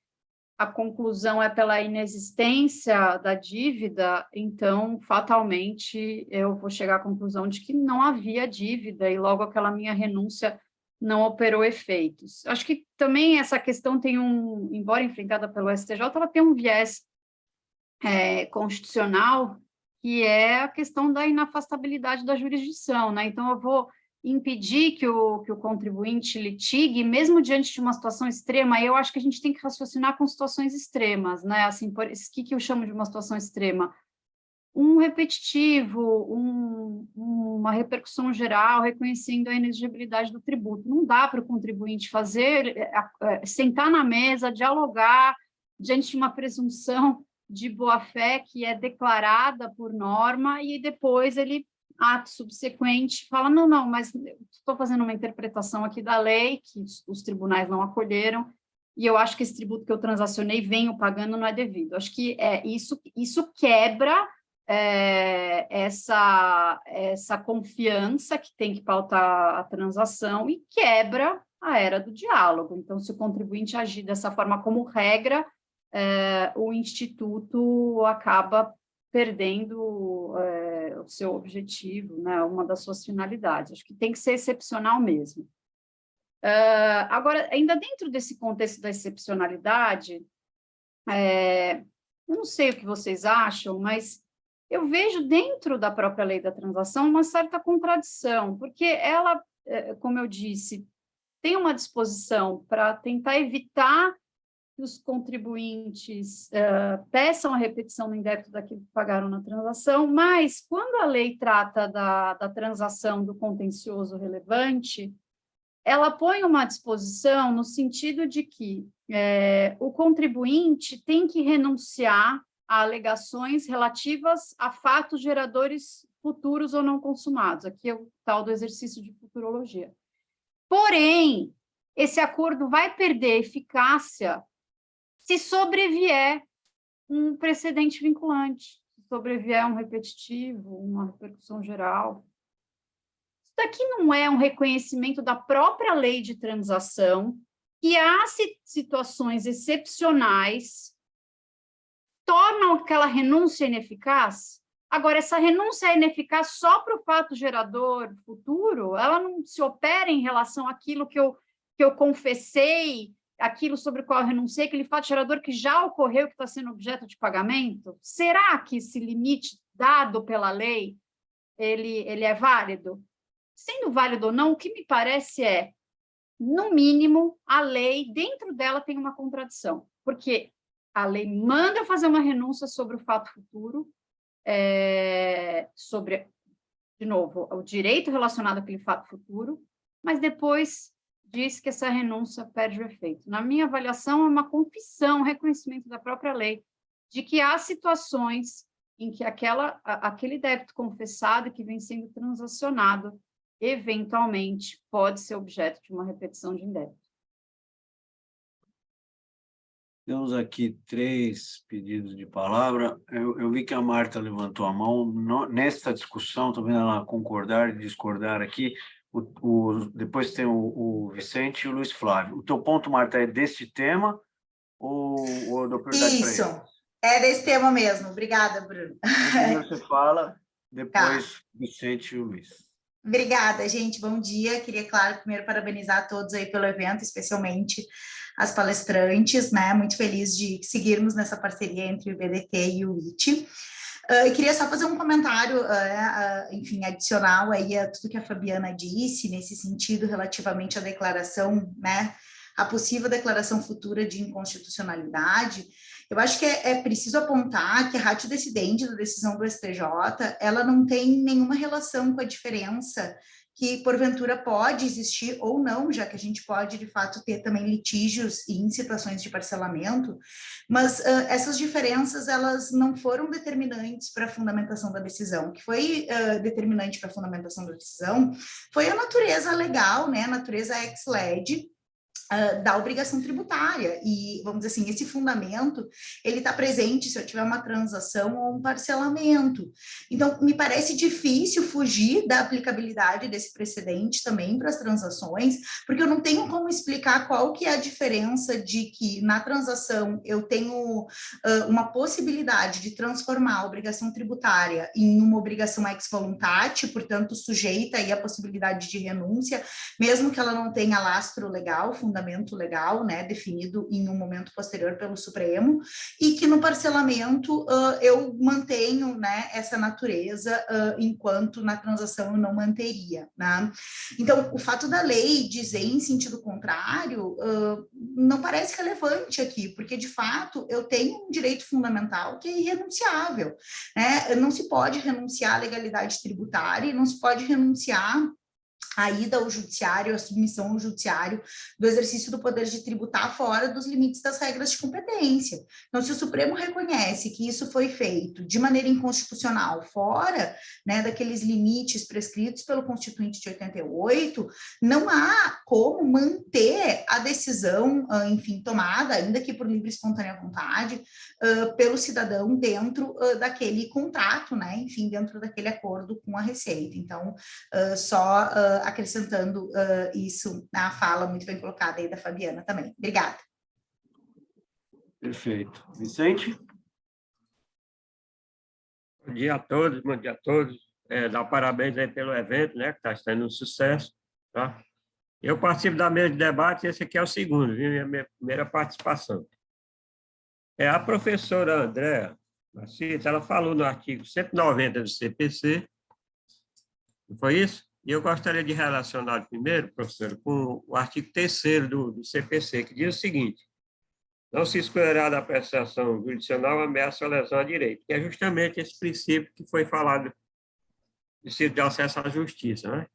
a conclusão é pela inexistência da dívida, então, fatalmente, eu vou chegar à conclusão de que não havia dívida e logo aquela minha renúncia não operou efeitos. Acho que também essa questão tem embora enfrentada pelo STJ, ela tem um viés constitucional, que é a questão da inafastabilidade da jurisdição, né? Então, eu vou impedir que o contribuinte litigue, mesmo diante de uma situação extrema. Eu acho que a gente tem que raciocinar com situações extremas, né? Assim, o que eu chamo de uma situação extrema? Um repetitivo, uma repercussão geral, reconhecendo a inexigibilidade do tributo. Não dá para o contribuinte sentar na mesa, dialogar diante de uma presunção de boa-fé que é declarada por norma e depois ele, ato subsequente, fala, não, mas estou fazendo uma interpretação aqui da lei, que os tribunais não acolheram, e eu acho que esse tributo que eu transacionei, venho pagando, não é devido. Acho que isso quebra essa confiança que tem que pautar a transação e quebra a era do diálogo. Então, se o contribuinte agir dessa forma como regra, o Instituto acaba perdendo o seu objetivo, né, uma das suas finalidades. Acho que tem que ser excepcional mesmo. Agora, ainda dentro desse contexto da excepcionalidade, eu não sei o que vocês acham, mas eu vejo dentro da própria lei da transação uma certa contradição, porque ela, como eu disse, tem uma disposição para tentar evitar que os contribuintes peçam a repetição do indébito daquilo que pagaram na transação, mas quando a lei trata da transação do contencioso relevante, ela põe uma disposição no sentido de que o contribuinte tem que renunciar a alegações relativas a fatos geradores futuros ou não consumados. Aqui é o tal do exercício de futurologia. Porém, esse acordo vai perder eficácia se sobrevier um precedente vinculante, se sobrevier um repetitivo, uma repercussão geral. Isso daqui não é um reconhecimento da própria lei de transação, que há situações excepcionais tornam aquela renúncia ineficaz. Agora, essa renúncia é ineficaz só para o fato gerador futuro? Ela não se opera em relação àquilo que eu confessei, aquilo sobre o qual eu renunciei, aquele fato gerador que já ocorreu, que está sendo objeto de pagamento? Será que esse limite dado pela lei, ele é válido? Sendo válido ou não, o que me parece no mínimo, a lei, dentro dela, tem uma contradição, porque a lei manda fazer uma renúncia sobre o fato futuro, sobre, de novo, o direito relacionado àquele fato futuro, mas depois diz que essa renúncia perde o efeito. Na minha avaliação, é uma confissão, um reconhecimento da própria lei, de que há situações em que aquele débito confessado que vem sendo transacionado, eventualmente, pode ser objeto de uma repetição de indébito. Temos aqui 3 pedidos de palavra. Eu vi que a Marta levantou a mão. Nesta discussão, estou vendo ela concordar e discordar aqui. Depois tem o Vicente e o Luiz Flávio. O teu ponto, Marta, é deste tema ou dou prioridade para ele? Isso. É desse tema mesmo. Obrigada, Bruno. Primeiro você fala, Tá. depois Vicente e o Luiz. Obrigada, gente. Bom dia. Queria, claro, primeiro parabenizar a todos aí pelo evento, especialmente as palestrantes, né? Muito feliz de seguirmos nessa parceria entre o IBDT e o IT. Eu queria só fazer um comentário, enfim, adicional aí a tudo que a Fabiana disse, nesse sentido, relativamente à declaração, né? A possível declaração futura de inconstitucionalidade. Eu acho que é preciso apontar que a ratio decidendi da decisão do STJ, ela não tem nenhuma relação com a diferença que, porventura, pode existir ou não, já que a gente pode, de fato, ter também litígios em situações de parcelamento, mas essas diferenças, elas não foram determinantes para a fundamentação da decisão. O que foi determinante para a fundamentação da decisão foi a natureza legal, né, a natureza ex lege, da obrigação tributária, e vamos dizer assim, esse fundamento, ele está presente se eu tiver uma transação ou um parcelamento. Então, me parece difícil fugir da aplicabilidade desse precedente também para as transações, porque eu não tenho como explicar qual que é a diferença de que na transação eu tenho uma possibilidade de transformar a obrigação tributária em uma obrigação ex voluntate, portanto, sujeita aí à possibilidade de renúncia, mesmo que ela não tenha lastro legal, fundamento legal, né, definido em um momento posterior pelo Supremo, e que no parcelamento eu mantenho, né, essa natureza, enquanto na transação eu não manteria, né? Então, o fato da lei dizer em sentido contrário não parece relevante aqui, porque, de fato, eu tenho um direito fundamental que é irrenunciável, né? Não se pode renunciar à legalidade tributária e não se pode renunciar a ida ao judiciário, a submissão ao judiciário do exercício do poder de tributar fora dos limites das regras de competência. Então, se o Supremo reconhece que isso foi feito de maneira inconstitucional, fora, né, daqueles limites prescritos pelo Constituinte de 88, não há como manter a decisão, enfim, tomada, ainda que por livre e espontânea vontade, pelo cidadão dentro daquele contrato, né, enfim, dentro daquele acordo com a Receita. Então, só acrescentando isso na fala muito bem colocada aí da Fabiana também. Obrigada. Perfeito. Vicente? Bom dia a todos, bom dia a todos. Dar parabéns aí pelo evento, né, que está sendo um sucesso. Tá? Eu participo da mesa de debate, esse aqui é o segundo, viu? Minha primeira participação. A professora Andréa Macita, ela falou no artigo 190 do CPC, não foi isso? E eu gostaria de relacionar primeiro, professor, com o artigo 3º do CPC, que diz o seguinte: não se excluirá da prestação jurisdicional ameaça ou lesão a direito, que é justamente esse princípio que foi falado, princípio de acesso à justiça, né?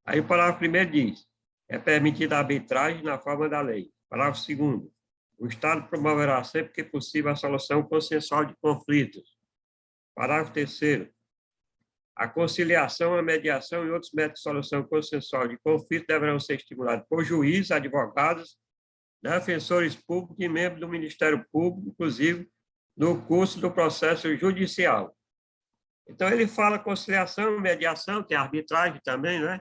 Aí o parágrafo 1º diz: é permitida a arbitragem na forma da lei. Parágrafo 2º: o Estado promoverá sempre que possível a solução consensual de conflitos. Parágrafo 3º: a conciliação, a mediação e outros métodos de solução consensual de conflito deverão ser estimulados por juízes, advogados, defensores públicos e membros do Ministério Público, inclusive no curso do processo judicial. Então, ele fala conciliação, mediação, tem arbitragem também, né?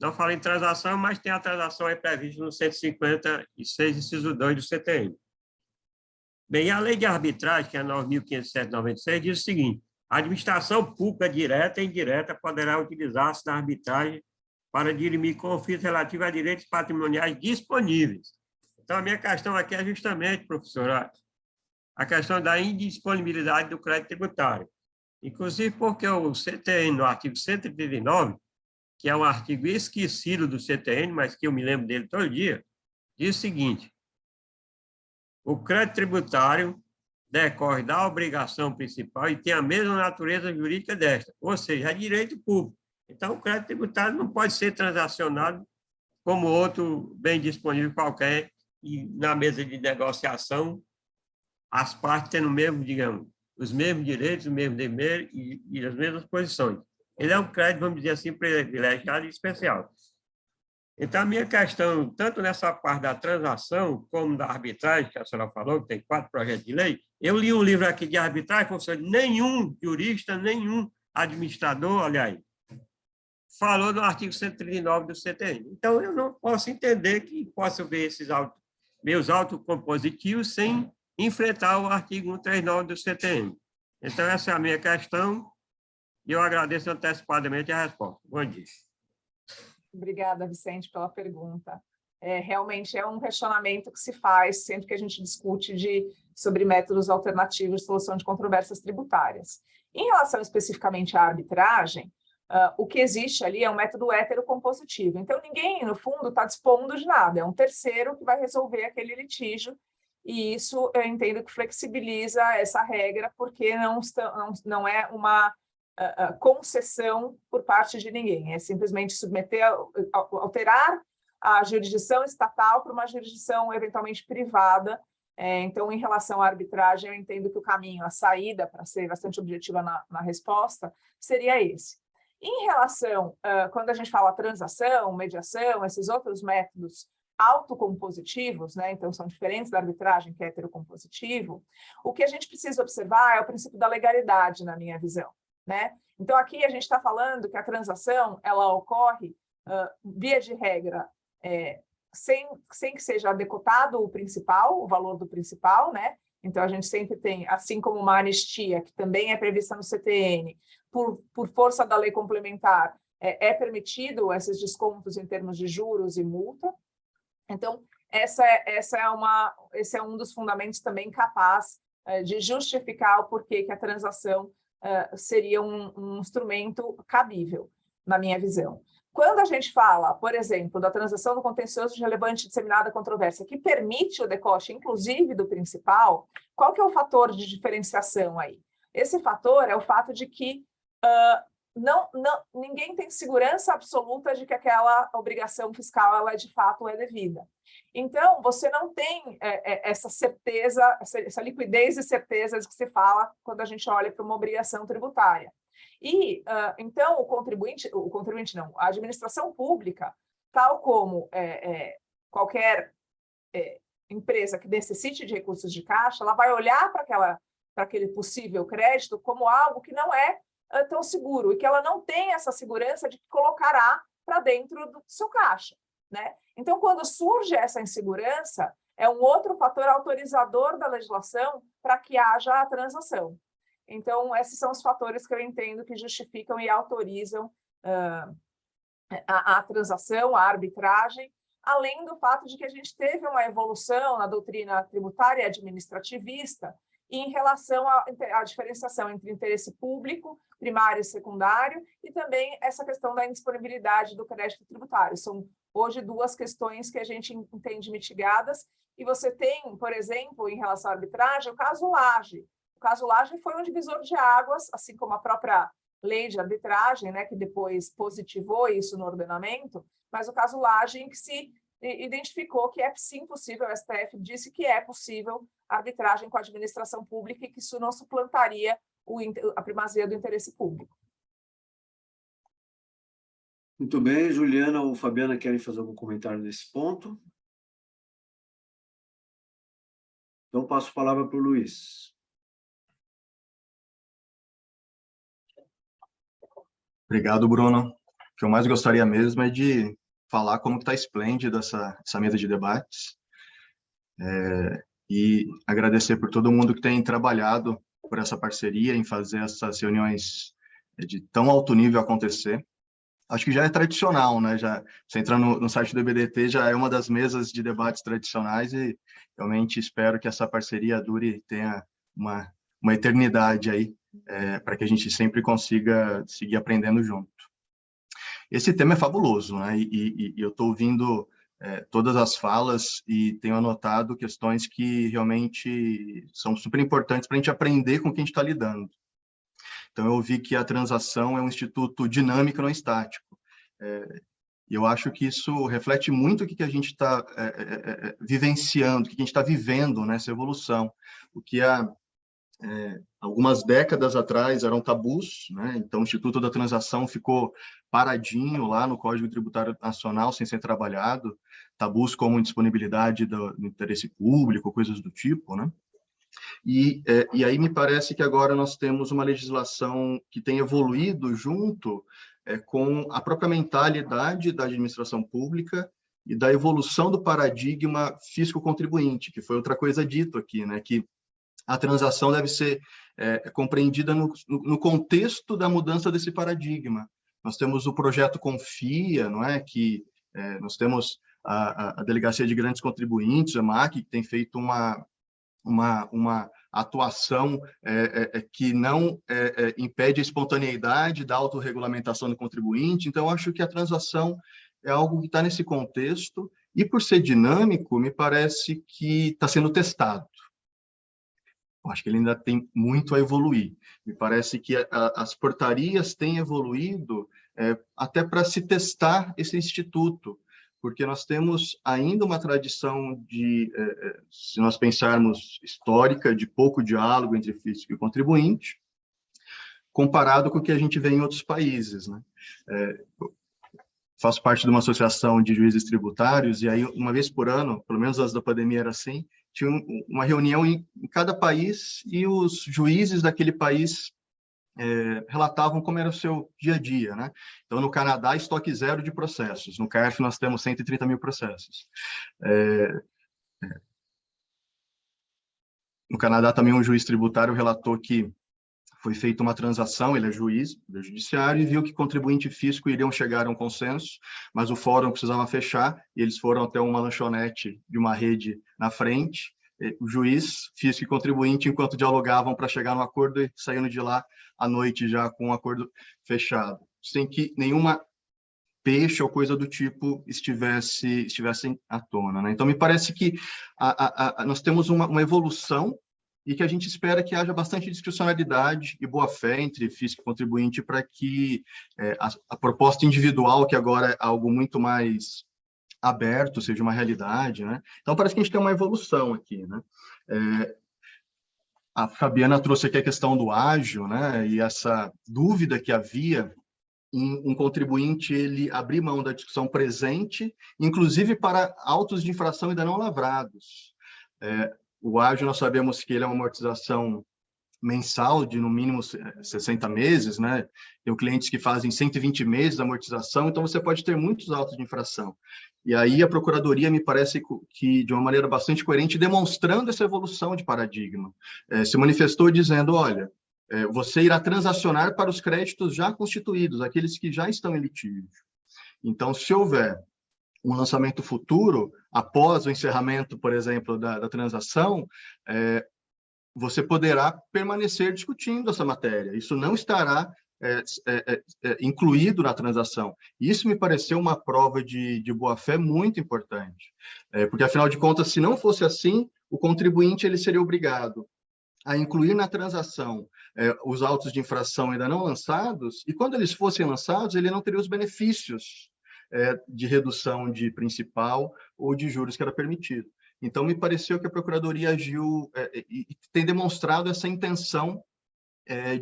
Não fala em transação, mas tem a transação aí prevista no 156, inciso 2 do CTN. Bem, a lei de arbitragem, que é 9.507/96, diz o seguinte: a administração pública direta e indireta poderá utilizar-se da arbitragem para dirimir conflitos relativos a direitos patrimoniais disponíveis. Então, a minha questão aqui é justamente, professora, a questão da indisponibilidade do crédito tributário. Inclusive porque o CTN, no artigo 139, que é um artigo esquecido do CTN, mas que eu me lembro dele todo dia, diz o seguinte: o crédito tributário decorre da obrigação principal e tem a mesma natureza jurídica desta, ou seja, é direito público. Então, o crédito tributário não pode ser transacionado como outro bem disponível qualquer, e na mesa de negociação, as partes tendo o mesmo, digamos, os mesmos direitos, o mesmo dever e as mesmas posições. Ele é um crédito, vamos dizer assim, privilegiado e especial. Então, a minha questão, tanto nessa parte da transação, como da arbitragem, que a senhora falou, que tem 4 projetos de lei, eu li um livro aqui de arbitragem, professor, nenhum jurista, nenhum administrador, olha aí, falou no artigo 139 do CTN. Então, eu não posso entender que possa ver esses meus autocompositivos sem enfrentar o artigo 139 do CTN. Então, essa é a minha questão, e eu agradeço antecipadamente a resposta. Bom dia. Obrigada, Vicente, pela pergunta. Realmente é um questionamento que se faz sempre que a gente discute sobre métodos alternativos de solução de controvérsias tributárias. Em relação especificamente à arbitragem, o que existe ali é um método heterocompositivo. Então, ninguém, no fundo, está dispondo de nada. É um terceiro que vai resolver aquele litígio, e isso eu entendo que flexibiliza essa regra, porque não é uma concessão por parte de ninguém, é simplesmente alterar a jurisdição estatal para uma jurisdição eventualmente privada. Então, em relação à arbitragem, eu entendo que o caminho, a saída, para ser bastante objetiva na resposta, seria esse. Em relação, quando a gente fala transação, mediação, esses outros métodos autocompositivos, né, então são diferentes da arbitragem, que é heterocompositivo, o que a gente precisa observar é o princípio da legalidade, na minha visão, né? Então, aqui a gente está falando que a transação, ela ocorre, via de regra, sem que seja decotado o principal, o valor do principal, né? Então, a gente sempre tem, assim como uma anistia, que também é prevista no CTN, por força da lei complementar, é permitido esses descontos em termos de juros e multa. Então, esse é um dos fundamentos também capaz de justificar o porquê que a transação seria um instrumento cabível, na minha visão. Quando a gente fala, por exemplo, da transação do contencioso de relevante e disseminada controvérsia, que permite o decote, inclusive do principal, qual que é o fator de diferenciação aí? Esse fator é o fato de que ninguém tem segurança absoluta de que aquela obrigação fiscal ela de fato é devida. Então, você não tem essa certeza, essa liquidez e certeza que se fala quando a gente olha para uma obrigação tributária. E, então, a administração pública, tal como qualquer empresa que necessite de recursos de caixa, ela vai olhar para aquele possível crédito como algo que não é tão seguro, e que ela não tem essa segurança de que colocará para dentro do seu caixa, né? Então, quando surge essa insegurança, é um outro fator autorizador da legislação para que haja a transação. Então, esses são os fatores que eu entendo que justificam e autorizam a transação, a arbitragem, além do fato de que a gente teve uma evolução na doutrina tributária e administrativista em relação à diferenciação entre interesse público, primário e secundário, e também essa questão da indisponibilidade do crédito tributário. São hoje duas questões que a gente entende mitigadas, e você tem, por exemplo, em relação à arbitragem, o caso Lage. O caso Lage foi um divisor de águas, assim como a própria lei de arbitragem, né, que depois positivou isso no ordenamento, mas o caso Lage em que se identificou que é sim possível, o STF disse que é possível arbitragem com a administração pública e que isso não suplantaria a primazia do interesse público. Muito bem, Juliana ou Fabiana querem fazer algum comentário nesse ponto? Então, passo a palavra para o Luiz. Obrigado, Bruno. O que eu mais gostaria mesmo é de falar como está esplêndida essa mesa de debates e agradecer por todo mundo que tem trabalhado por essa parceria, em fazer essas reuniões de tão alto nível acontecer. Acho que já é tradicional, né? Você entrar no site do EBDT, já é uma das mesas de debates tradicionais, e realmente espero que essa parceria dure e tenha uma eternidade aí, para que a gente sempre consiga seguir aprendendo junto. Esse tema é fabuloso, né? E eu estou ouvindo todas as falas e tenho anotado questões que realmente são super importantes para a gente aprender com quem a gente está lidando. Então, eu ouvi que a transação é um instituto dinâmico, não estático. E eu acho que isso reflete muito o que a gente está vivenciando, o que a gente está vivendo nessa evolução. O que há algumas décadas atrás eram tabus, né? Então o Instituto da Transação ficou paradinho lá no Código Tributário Nacional, sem ser trabalhado, tabus como indisponibilidade do interesse público, coisas do tipo, né? E aí me parece que agora nós temos uma legislação que tem evoluído junto com a própria mentalidade da administração pública e da evolução do paradigma físico-contribuinte, que foi outra coisa dito aqui, né, que a transação deve ser compreendida no contexto da mudança desse paradigma. Nós temos o projeto Confia, não é? Que nós temos a Delegacia de Grandes Contribuintes, a MAC, que tem feito uma atuação que não impede a espontaneidade da autorregulamentação do contribuinte. Então, acho que a transação é algo que está nesse contexto, e por ser dinâmico, me parece que está sendo testado. Eu acho que ele ainda tem muito a evoluir. Me parece que as portarias têm evoluído até para se testar esse instituto, porque nós temos ainda uma tradição de, se nós pensarmos histórica, de pouco diálogo entre físico e contribuinte, comparado com o que a gente vê em outros países, né? Faço parte de uma associação de juízes tributários, e aí, uma vez por ano, pelo menos antes da pandemia era assim, tinha uma reunião em cada país, e os juízes daquele país relatavam como era o seu dia a dia, né? Então, no Canadá, estoque zero de processos. No CARF, nós temos 130 mil processos. No Canadá, também um juiz tributário relatou que foi feita uma transação, ele é juiz do judiciário, e viu que contribuinte e fisco iriam chegar a um consenso, mas o fórum precisava fechar, e eles foram até uma lanchonete de uma rede na frente, o juiz, fisco e contribuinte, enquanto dialogavam para chegar no acordo, e saindo de lá à noite já com o acordo fechado, sem que nenhuma peixe ou coisa do tipo estivessem à tona, né? Então, me parece que nós temos uma evolução, e que a gente espera que haja bastante discricionalidade e boa-fé entre fisco e contribuinte para que a proposta individual, que agora é algo muito mais aberto, seja uma realidade, né? Então, parece que a gente tem uma evolução aqui, né? A Fabiana trouxe aqui a questão do ágio, né? E essa dúvida que havia em um contribuinte ele abrir mão da discussão presente, inclusive para autos de infração ainda não lavrados. O ágio, nós sabemos que ele é uma amortização mensal de, no mínimo, 60 meses, né? Tem clientes que fazem 120 meses de amortização, então você pode ter muitos autos de infração. E aí a Procuradoria, me parece que, de uma maneira bastante coerente, demonstrando essa evolução de paradigma, se manifestou dizendo, olha, você irá transacionar para os créditos já constituídos, aqueles que já estão em litígio. Então, se houver um lançamento futuro, após o encerramento, por exemplo, da transação, você poderá permanecer discutindo essa matéria. Isso não estará incluído na transação. Isso me pareceu uma prova de boa-fé muito importante, porque, afinal de contas, se não fosse assim, o contribuinte ele seria obrigado a incluir na transação os autos de infração ainda não lançados, e quando eles fossem lançados, ele não teria os benefícios de redução de principal ou de juros que era permitido. Então, me pareceu que a Procuradoria agiu e tem demonstrado essa intenção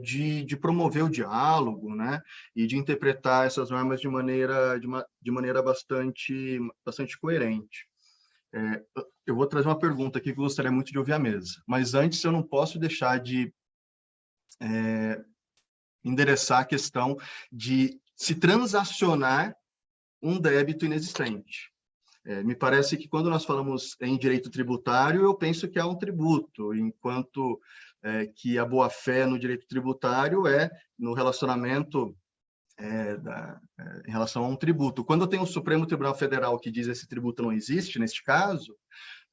de promover o diálogo, né, e de interpretar essas normas de maneira bastante coerente. Eu vou trazer uma pergunta aqui que eu gostaria muito de ouvir à mesa, mas antes eu não posso deixar de endereçar a questão de se transacionar um débito inexistente. Me parece que quando nós falamos em direito tributário, eu penso que há um tributo, enquanto que a boa-fé no direito tributário é no relacionamento em relação a um tributo. Quando eu tenho o Supremo Tribunal Federal que diz que esse tributo não existe, neste caso,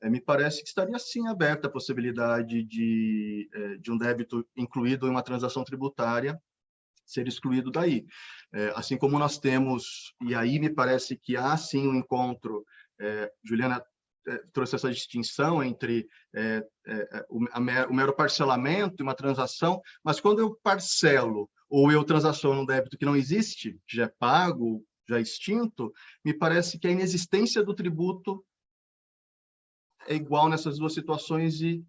me parece que estaria sim aberta a possibilidade de um débito incluído em uma transação tributária ser excluído daí. Assim como nós temos, e aí me parece que há sim um encontro, Juliana trouxe essa distinção entre o mero parcelamento e uma transação, mas quando eu parcelo ou eu transaciono um débito que não existe, que já é pago, já é extinto, me parece que a inexistência do tributo é igual nessas duas situações e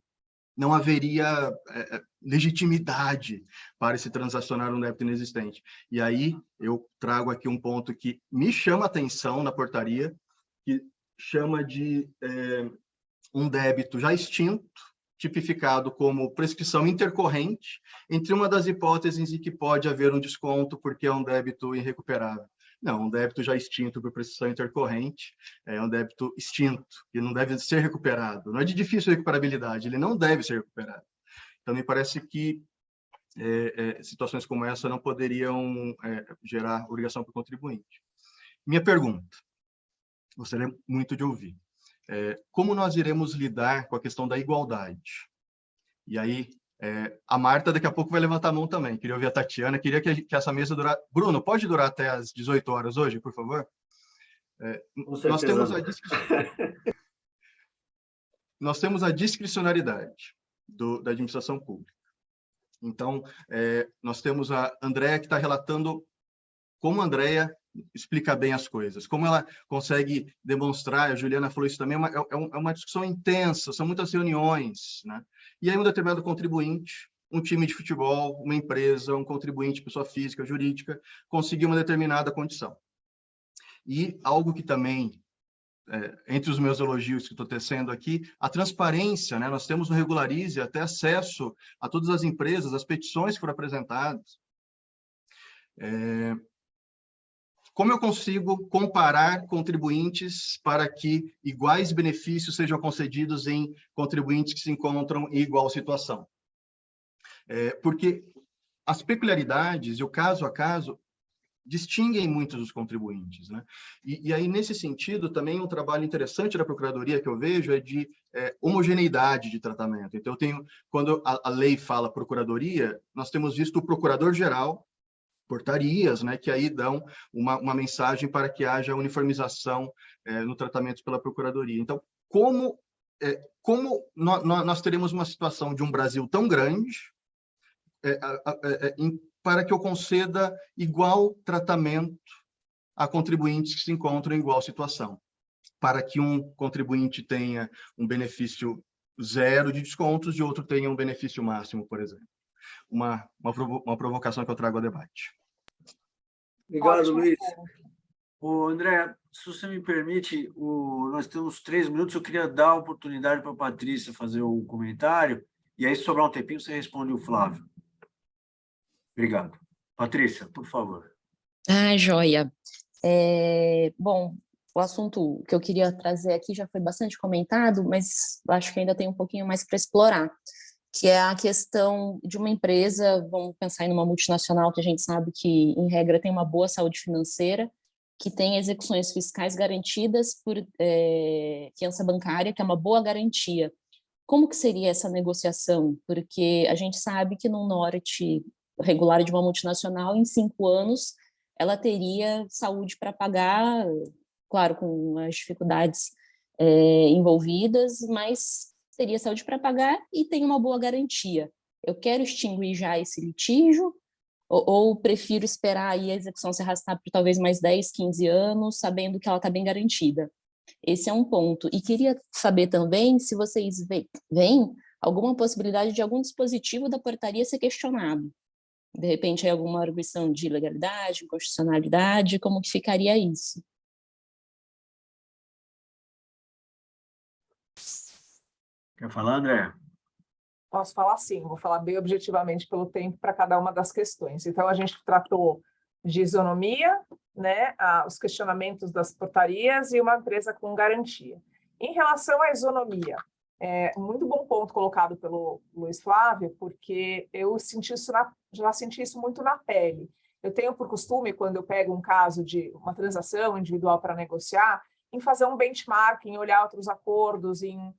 não haveria legitimidade para se transacionar um débito inexistente. E aí eu trago aqui um ponto que me chama a atenção na portaria, que chama de um débito já extinto, tipificado como prescrição intercorrente, entre uma das hipóteses em que pode haver um desconto porque é um débito irrecuperável. Não, um débito já extinto por prestação intercorrente é um débito extinto, que não deve ser recuperado. Não é de difícil recuperabilidade, ele não deve ser recuperado. Então, me parece que situações como essa não poderiam gerar obrigação para o contribuinte. Minha pergunta, gostaria muito de ouvir, como nós iremos lidar com a questão da igualdade? E aí, a Marta daqui a pouco vai levantar a mão também, queria ouvir a Tatiana, queria que essa mesa durasse... Bruno, pode durar até às 18 horas hoje, por favor? Nós temos a discricionariedade da administração pública. Então, nós temos a Andréa que está relatando como a Andréa explica bem as coisas, como ela consegue demonstrar, a Juliana falou isso também, é uma discussão intensa, são muitas reuniões, né? E aí um determinado contribuinte, um time de futebol, uma empresa, um contribuinte, pessoa física, jurídica, conseguiu uma determinada condição. E algo que também, entre os meus elogios que estou tecendo aqui, a transparência, né? Nós temos no Regularize até acesso a todas as empresas, as petições que foram apresentadas. Como eu consigo comparar contribuintes para que iguais benefícios sejam concedidos em contribuintes que se encontram em igual situação? Porque as peculiaridades e o caso a caso distinguem muitos os contribuintes, né? E aí, nesse sentido, também um trabalho interessante da Procuradoria que eu vejo é de homogeneidade de tratamento. Então, quando a lei fala Procuradoria, nós temos visto o Procurador-Geral, portarias, né, que aí dão uma mensagem para que haja uniformização no tratamento pela Procuradoria. Então, como nós teremos uma situação de um Brasil tão grande para que eu conceda igual tratamento a contribuintes que se encontram em igual situação, para que um contribuinte tenha um benefício zero de descontos e outro tenha um benefício máximo, por exemplo. Uma provocação que eu trago ao debate. Obrigado, Luiz. André, se você me permite, nós temos 3 minutos, eu queria dar a oportunidade para a Patrícia fazer o comentário, e aí, se sobrar um tempinho, você responde o Flávio. Obrigado. Patrícia, por favor. Joia. Bom, o assunto que eu queria trazer aqui já foi bastante comentado, mas acho que ainda tem um pouquinho mais para explorar, que é a questão de uma empresa, vamos pensar em uma multinacional que a gente sabe que, em regra, tem uma boa saúde financeira, que tem execuções fiscais garantidas por fiança bancária, que é uma boa garantia. Como que seria essa negociação? Porque a gente sabe que no norte regular de uma multinacional, em 5 anos, ela teria saúde para pagar, claro, com as dificuldades envolvidas, mas teria saúde para pagar e tem uma boa garantia. Eu quero extinguir já esse litígio ou prefiro esperar aí a execução se arrastar por talvez mais 10, 15 anos, sabendo que ela está bem garantida? Esse é um ponto. E queria saber também se vocês veem alguma possibilidade de algum dispositivo da portaria ser questionado. De repente, alguma arguição de ilegalidade, inconstitucionalidade, como que ficaria isso? Quer falar, André? Posso falar sim, vou falar bem objetivamente pelo tempo para cada uma das questões. Então, a gente tratou de isonomia, né, os questionamentos das portarias e uma empresa com garantia. Em relação à isonomia, um muito bom ponto colocado pelo Luiz Flávio, porque eu já senti isso muito na pele. Eu tenho por costume, quando eu pego um caso de uma transação individual para negociar, em fazer um benchmark, em olhar outros acordos, em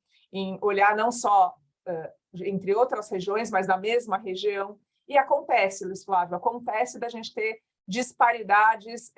olhar não só entre outras regiões, mas da mesma região. E acontece, Luiz Flávio, acontece da gente ter disparidades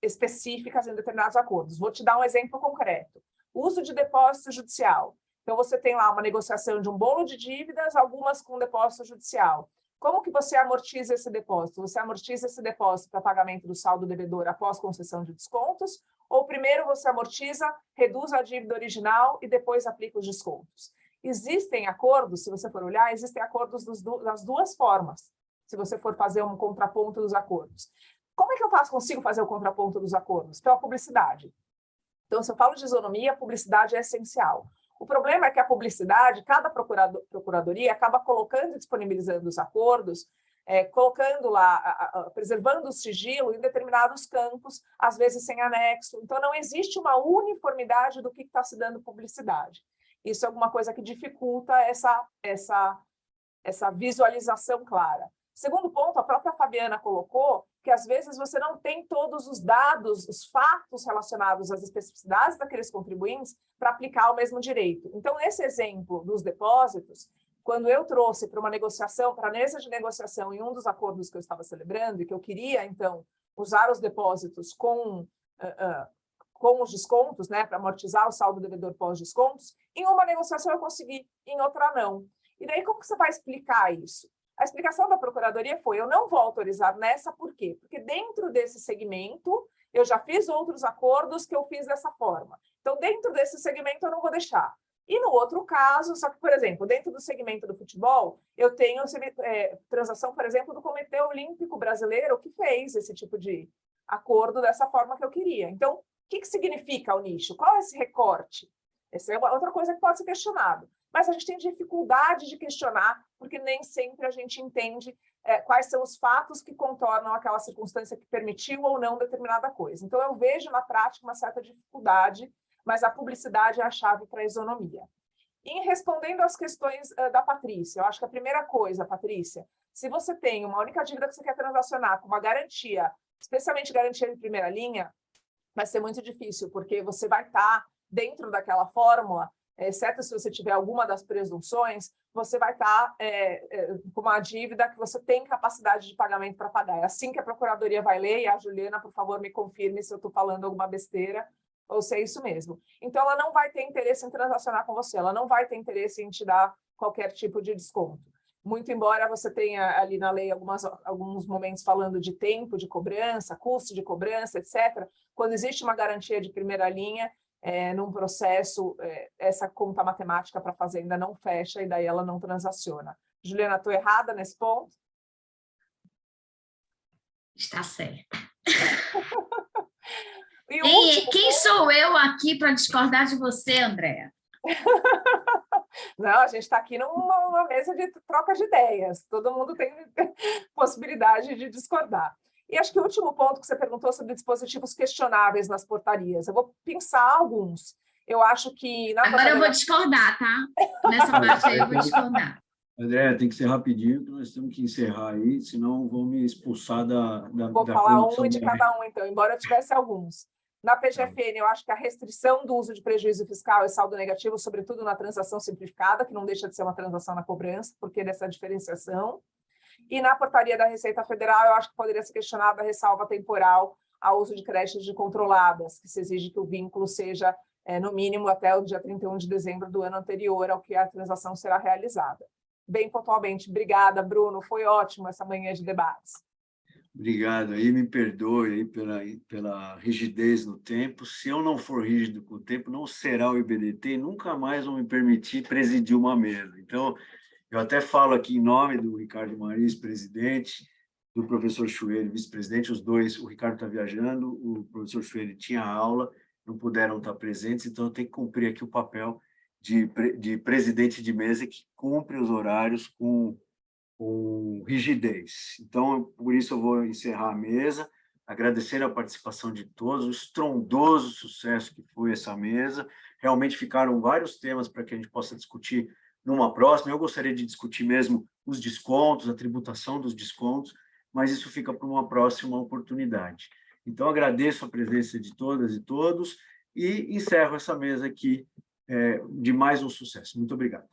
específicas em determinados acordos. Vou te dar um exemplo concreto. Uso de depósito judicial. Então, você tem lá uma negociação de um bolo de dívidas, algumas com depósito judicial. Como que você amortiza esse depósito? Você amortiza esse depósito para pagamento do saldo devedor após concessão de descontos? Ou primeiro você amortiza, reduz a dívida original e depois aplica os descontos? Existem acordos, se você for olhar, existem acordos das duas formas, se você for fazer um contraponto dos acordos. Como é que eu consigo fazer o contraponto dos acordos? Pela publicidade. Então, se eu falo de isonomia, a publicidade é essencial. O problema é que a publicidade, cada procuradoria acaba colocando e disponibilizando os acordos colocando lá, preservando o sigilo em determinados campos, às vezes sem anexo. Então, não existe uma uniformidade do que está se dando publicidade. Isso é alguma coisa que dificulta essa visualização clara. Segundo ponto, a própria Fabiana colocou que, às vezes, você não tem todos os dados, os fatos relacionados às especificidades daqueles contribuintes para aplicar o mesmo direito. Então, nesse exemplo dos depósitos, quando eu trouxe para uma negociação, para a mesa de negociação, em um dos acordos que eu estava celebrando, e que eu queria, então, usar os depósitos com os descontos, né, para amortizar o saldo devedor pós-descontos, em uma negociação eu consegui, em outra não. E daí, como que você vai explicar isso? A explicação da Procuradoria foi: eu não vou autorizar nessa, por quê? Porque dentro desse segmento, eu já fiz outros acordos que eu fiz dessa forma. Então, dentro desse segmento, eu não vou deixar. E no outro caso, só que, por exemplo, dentro do segmento do futebol, eu tenho transação, por exemplo, do Comitê Olímpico Brasileiro, que fez esse tipo de acordo dessa forma que eu queria. Então, o que significa o nicho? Qual é esse recorte? Essa é outra coisa que pode ser questionado. Mas a gente tem dificuldade de questionar, porque nem sempre a gente entende quais são os fatos que contornam aquela circunstância que permitiu ou não determinada coisa. Então, eu vejo na prática uma certa dificuldade, mas a publicidade é a chave para a isonomia. Em respondendo às questões da Patrícia, eu acho que a primeira coisa, Patrícia, se você tem uma única dívida que você quer transacionar com uma garantia, especialmente garantia de primeira linha, vai ser muito difícil, porque você vai estar dentro daquela fórmula, exceto se você tiver alguma das presunções, você vai estar com uma dívida que você tem capacidade de pagamento para pagar. É assim que a Procuradoria vai ler, e a Juliana, por favor, me confirme se eu estou falando alguma besteira, ou se é isso mesmo. Então, ela não vai ter interesse em transacionar com você, ela não vai ter interesse em te dar qualquer tipo de desconto. Muito embora você tenha ali na lei alguns momentos falando de tempo de cobrança, custo de cobrança, etc., quando existe uma garantia de primeira linha, num processo, essa conta matemática para a fazenda não fecha e daí ela não transaciona. Juliana, estou errada nesse ponto? Está certo. Quem sou eu aqui para discordar de você, Andréa? Não, a gente está aqui numa mesa de troca de ideias. Todo mundo tem possibilidade de discordar. E acho que o último ponto que você perguntou sobre dispositivos questionáveis nas portarias. Eu vou pensar alguns. Eu acho que... Agora eu vou discordar, tá? Nessa parte aí eu vou discordar. André, tem que ser rapidinho, que nós temos que encerrar aí, senão vão me expulsar da Vou falar um de cada um, então, embora eu tivesse alguns. Na PGFN, eu acho que a restrição do uso de prejuízo fiscal e saldo negativo, sobretudo na transação simplificada, que não deixa de ser uma transação na cobrança, porque dessa diferenciação. E na portaria da Receita Federal, eu acho que poderia ser questionada a ressalva temporal ao uso de créditos de controladas, que se exige que o vínculo seja, no mínimo, até o dia 31 de dezembro do ano anterior ao que a transação será realizada. Bem pontualmente. Obrigada, Bruno. Foi ótimo essa manhã de debates. Obrigado. Aí me perdoe aí pela rigidez no tempo. Se eu não for rígido com o tempo, não será o IBDT e nunca mais vão me permitir presidir uma mesa. Então, eu até falo aqui em nome do Ricardo Maris, presidente, do professor Chueiro, vice-presidente, os dois, o Ricardo está viajando, o professor Chueiro tinha aula, não puderam estar presentes, então eu tenho que cumprir aqui o papel de presidente de mesa que cumpre os horários com rigidez. Então, por isso eu vou encerrar a mesa, agradecer a participação de todos, o estrondoso sucesso que foi essa mesa. Realmente ficaram vários temas para que a gente possa discutir numa próxima. Eu gostaria de discutir mesmo os descontos, a tributação dos descontos, mas isso fica para uma próxima oportunidade. Então, agradeço a presença de todas e todos e encerro essa mesa aqui de mais um sucesso. Muito obrigado.